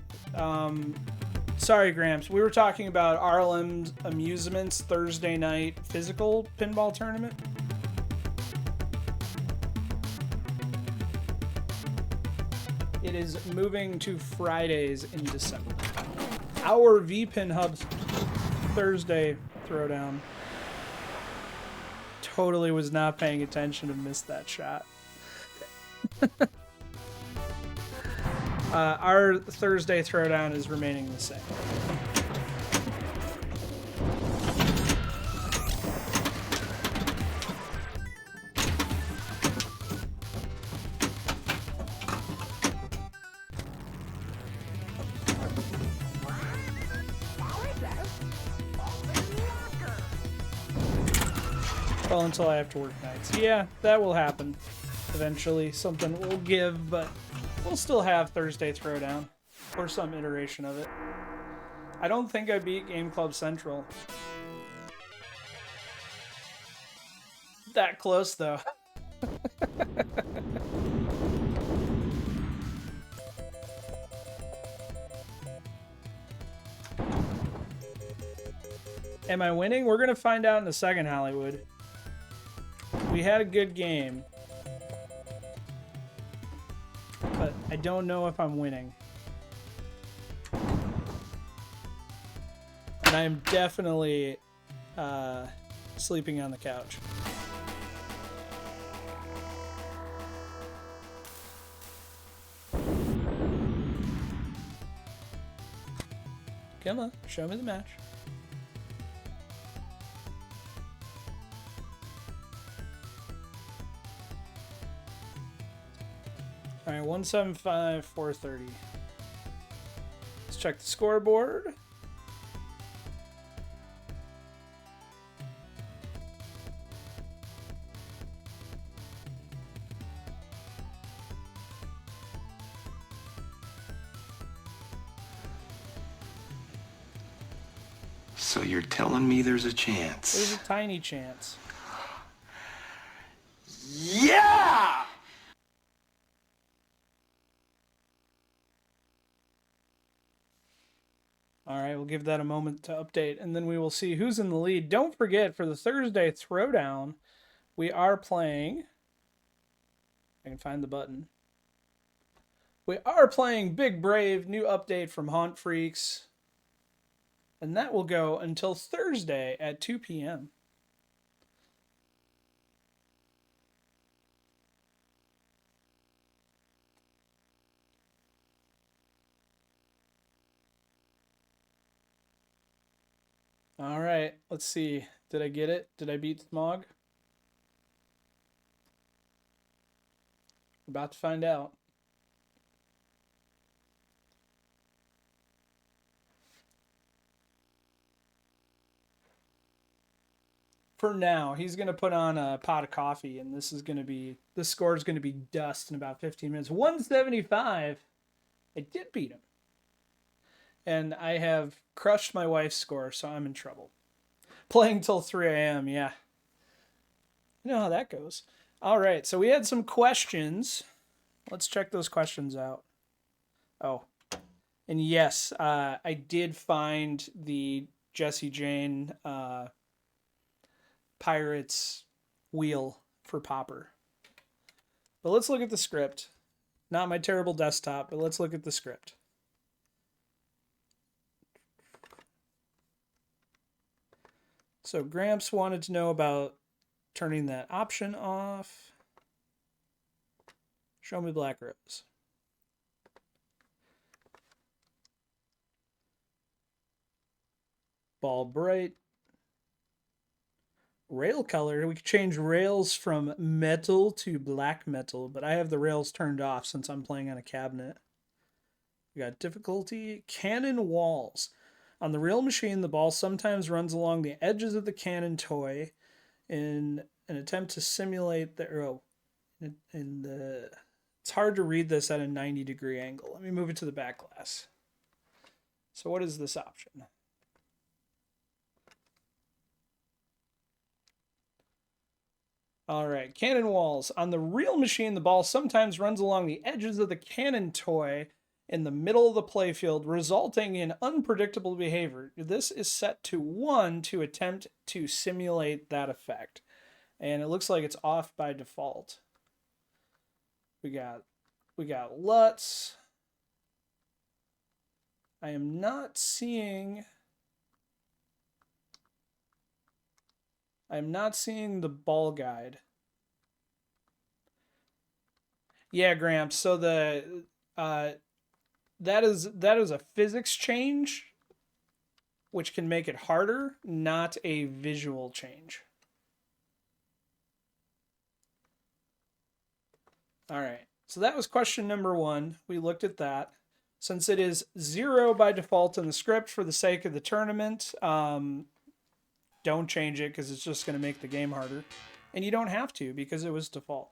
sorry, Gramps. We were talking about RLM Amusements Thursday night physical pinball tournament. It is moving to Fridays in December. Our VPin Hub Thursday throwdown. Totally was not paying attention and missed that shot. Our Thursday throwdown is remaining the same. Well, until I have to work nights. Yeah, that will happen. Eventually, something will give, but we'll still have Thursday Throwdown. Or some iteration of it. I don't think I beat Game Club Central. That close, though. Am I winning? We're going to find out in the second Hollywood. We had a good game. But I don't know if I'm winning. And I am definitely sleeping on the couch. Come on, show me the match. All right, 175, 430. Let's check the scoreboard. So you're telling me there's a chance? There's a tiny chance. Yeah! All right, we'll give that a moment to update, and then we will see who's in the lead. Don't forget, for the Thursday Throwdown, we are playing... I can find the button. We are playing Big Brave, new update from Haunt Freaks. And that will go until Thursday at 2 p.m. All right, let's see. Did I get it? Did I beat Smog? About to find out. For now, he's going to put on a pot of coffee, and this score is going to be dust in about 15 minutes. 175. I did beat him. And I have crushed my wife's score, so I'm in trouble. Playing till 3 a.m., yeah. You know how that goes. All right, so we had some questions. Let's check those questions out. Oh, and yes, I did find the Jesse Jane Pirates wheel for Popper. But let's look at the script. Not my terrible desktop, but let's look at the script. So Gramps wanted to know about turning that option off. Show me Black Rose. Ball bright. Rail color. We could change rails from metal to black metal, but I have the rails turned off since I'm playing on a cabinet. We got difficulty. Cannon walls. On the real machine, the ball sometimes runs along the edges of the cannon toy in an attempt to simulate the arrow. It's hard to read this at a 90-degree angle. Let me move it to the back glass. So what is this option? All right, cannon walls. On the real machine, the ball sometimes runs along the edges of the cannon toy in the middle of the playfield, resulting in unpredictable behavior. This is set to 1 to attempt to simulate that effect. And it looks like it's off by default. We got LUTs. I am not seeing the ball guide. Yeah, Gramps. So the that is a physics change, which can make it harder, not a visual change. All right. So that was question number 1. We looked at that. Since it is 0 by default in the script for the sake of the tournament, don't change it because it's just going to make the game harder. And you don't have to because it was default.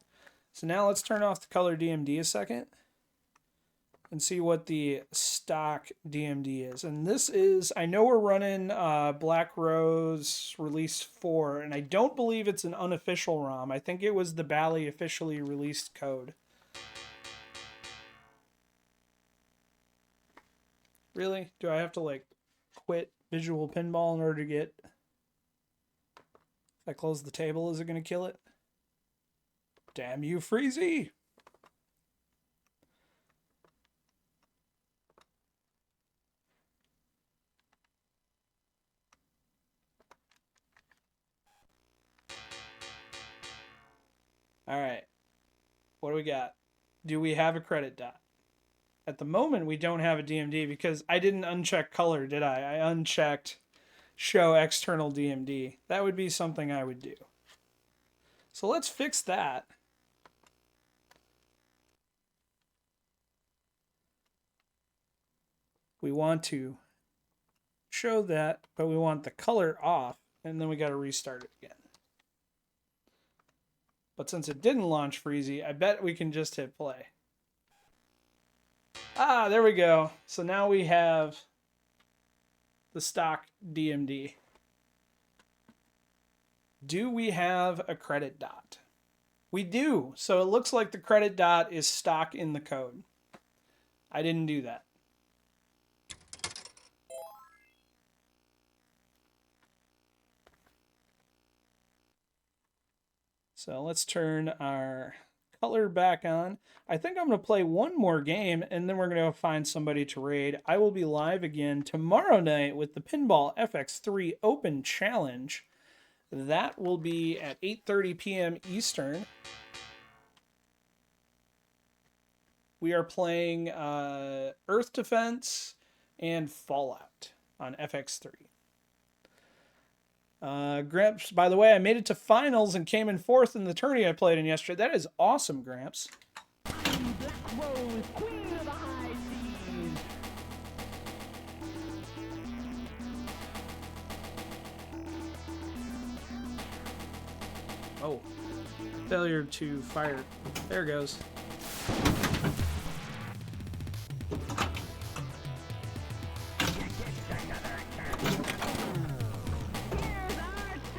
So now let's turn off the color DMD a second and see what the stock DMD is. And this is, I know we're running Black Rose Release 4, and I don't believe it's an unofficial ROM. I think it was the Bally officially released code. Really? Do I have to, like, quit Visual Pinball in order to get... If I close the table, is it going to kill it? Damn you, Freezy! Alright. What do we got? Do we have a credit dot? At the moment, we don't have a DMD because I didn't uncheck color, did I? I unchecked show external DMD. That would be something I would do. So let's fix that. We want to show that, but we want the color off, and then we got to restart it again. But since it didn't launch Freezy, I bet we can just hit play. Ah, there we go. So now we have the stock DMD. Do we have a credit dot? We do. So it looks like the credit dot is stock in the code. I didn't do that. So let's turn our color back on. I think I'm going to play one more game, and then we're going to find somebody to raid. I will be live again tomorrow night with the Pinball FX3 Open Challenge. That will be at 8:30 p.m. Eastern. We are playing Earth Defense and Fallout on FX3. Gramps, by the way, I made it to finals and came in 4th in the tourney I played in yesterday. That is awesome, Gramps. Black Rose, queen of the high seas. Oh, failure to fire. There it goes.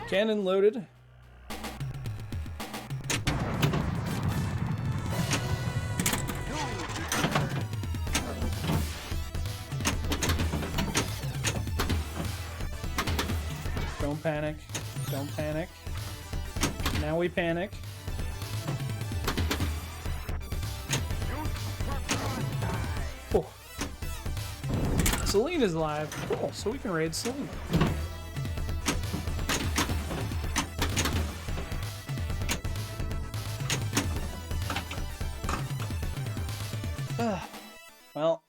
Cannon loaded. Don't panic. Don't panic. Now we panic. Oh. Celine is live. Cool, so we can raid Celine. Well,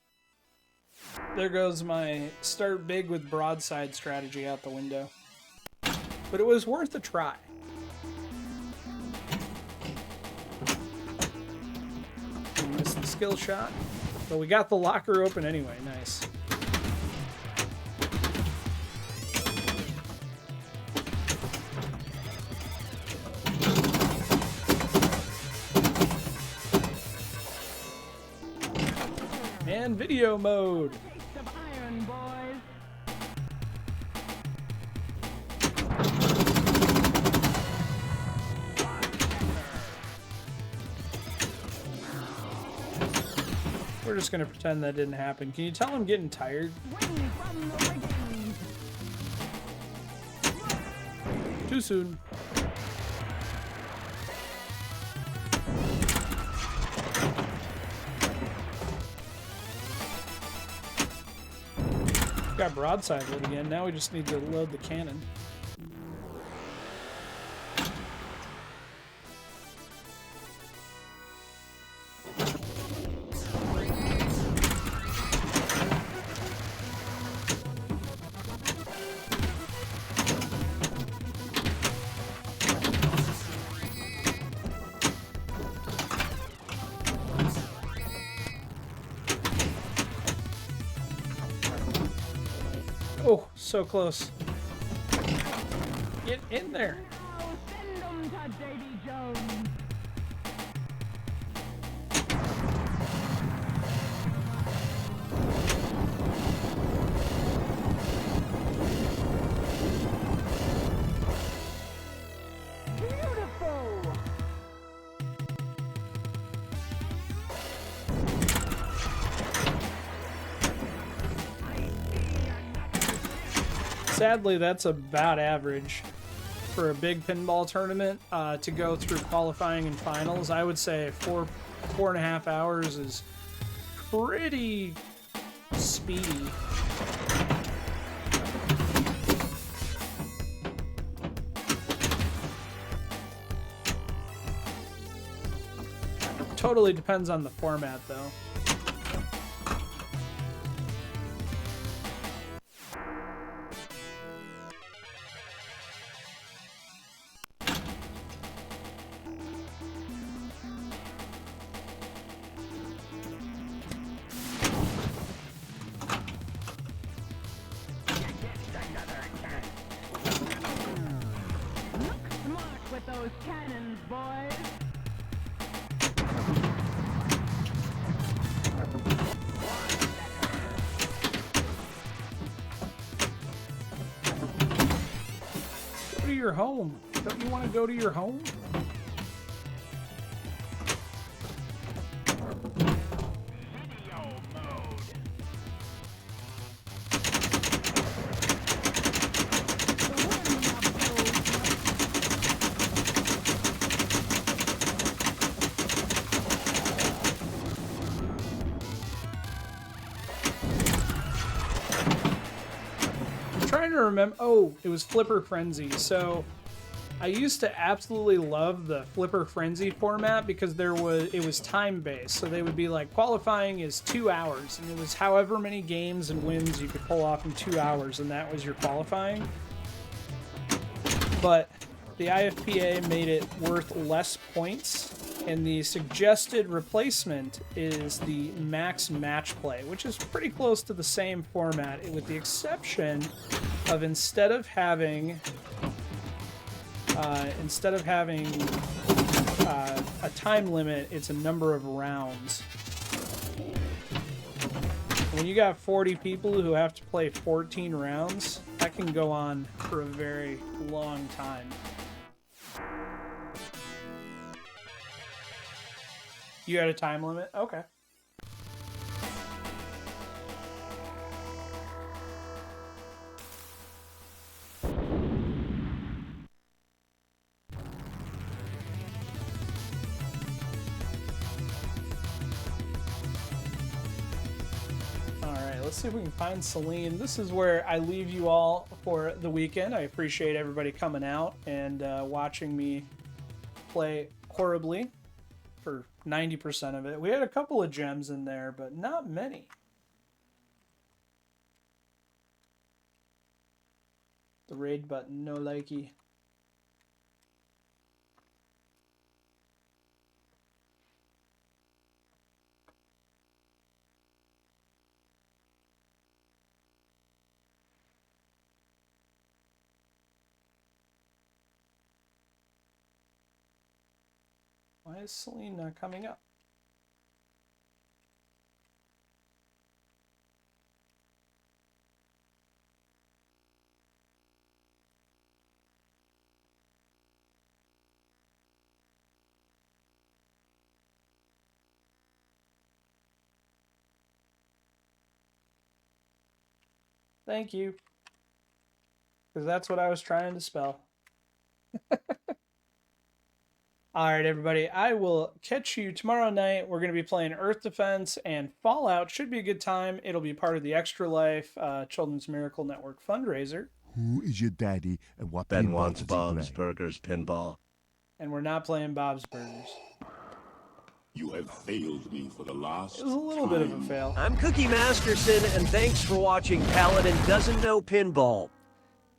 there goes my start big with broadside strategy out the window. But it was worth a try. We missed the skill shot. But we got the locker open anyway. Nice. And video mode. Taste of iron, boys. We're just gonna pretend that didn't happen. Can you tell I'm getting tired? Too soon. Got broadside lit again. Now we just need to load the cannon. Oh, so close. Get in there. Send them to Davy Jones. Beautiful. Sadly, that's about average for a big pinball tournament to go through qualifying and finals. I would say 4.5 hours is pretty speedy. Totally depends on the format, though. Smart with those cannons, boys. Go to your home. Don't you want to go to your home? Trying to remember. Oh, it was Flipper Frenzy. So I used to absolutely love the Flipper Frenzy format because it was time based. So they would be like, qualifying is 2 hours, and it was however many games and wins you could pull off in 2 hours, and that was your qualifying. But the IFPA made it worth less points, and the suggested replacement is the max match play, which is pretty close to the same format, with the exception of instead of having a time limit, it's a number of rounds. When you got 40 people who have to play 14 rounds, that can go on for a very long time. You had a time limit? Okay. Alright, let's see if we can find Celine. This is where I leave you all for the weekend. I appreciate everybody coming out and watching me play horribly for 90% of it. We had a couple of gems in there, but not many. The raid button, no likey. Why is Celine not coming up? Thank you. Because that's what I was trying to spell. Alright, everybody. I will catch you tomorrow night. We're going to be playing Earth Defense and Fallout. Should be a good time. It'll be part of the Extra Life Children's Miracle Network fundraiser. Who is your daddy and what Ben pinball wants does he Bob's play? Burgers pinball. And we're not playing Bob's Burgers. You have failed me for the last It was a little bit of a fail. I'm Cookie Masterson, and thanks for watching Paladin Doesn't Know Pinball.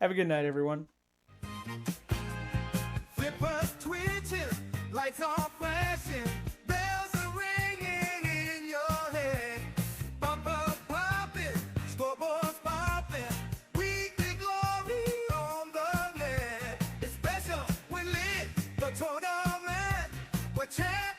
Have a good night, everyone. Flippers twitching, lights are flashing, bells are ringing in your head. Bumper popping, scoreboards popping, weekly glory on the net. It's special when lit, the tournament, we're champions.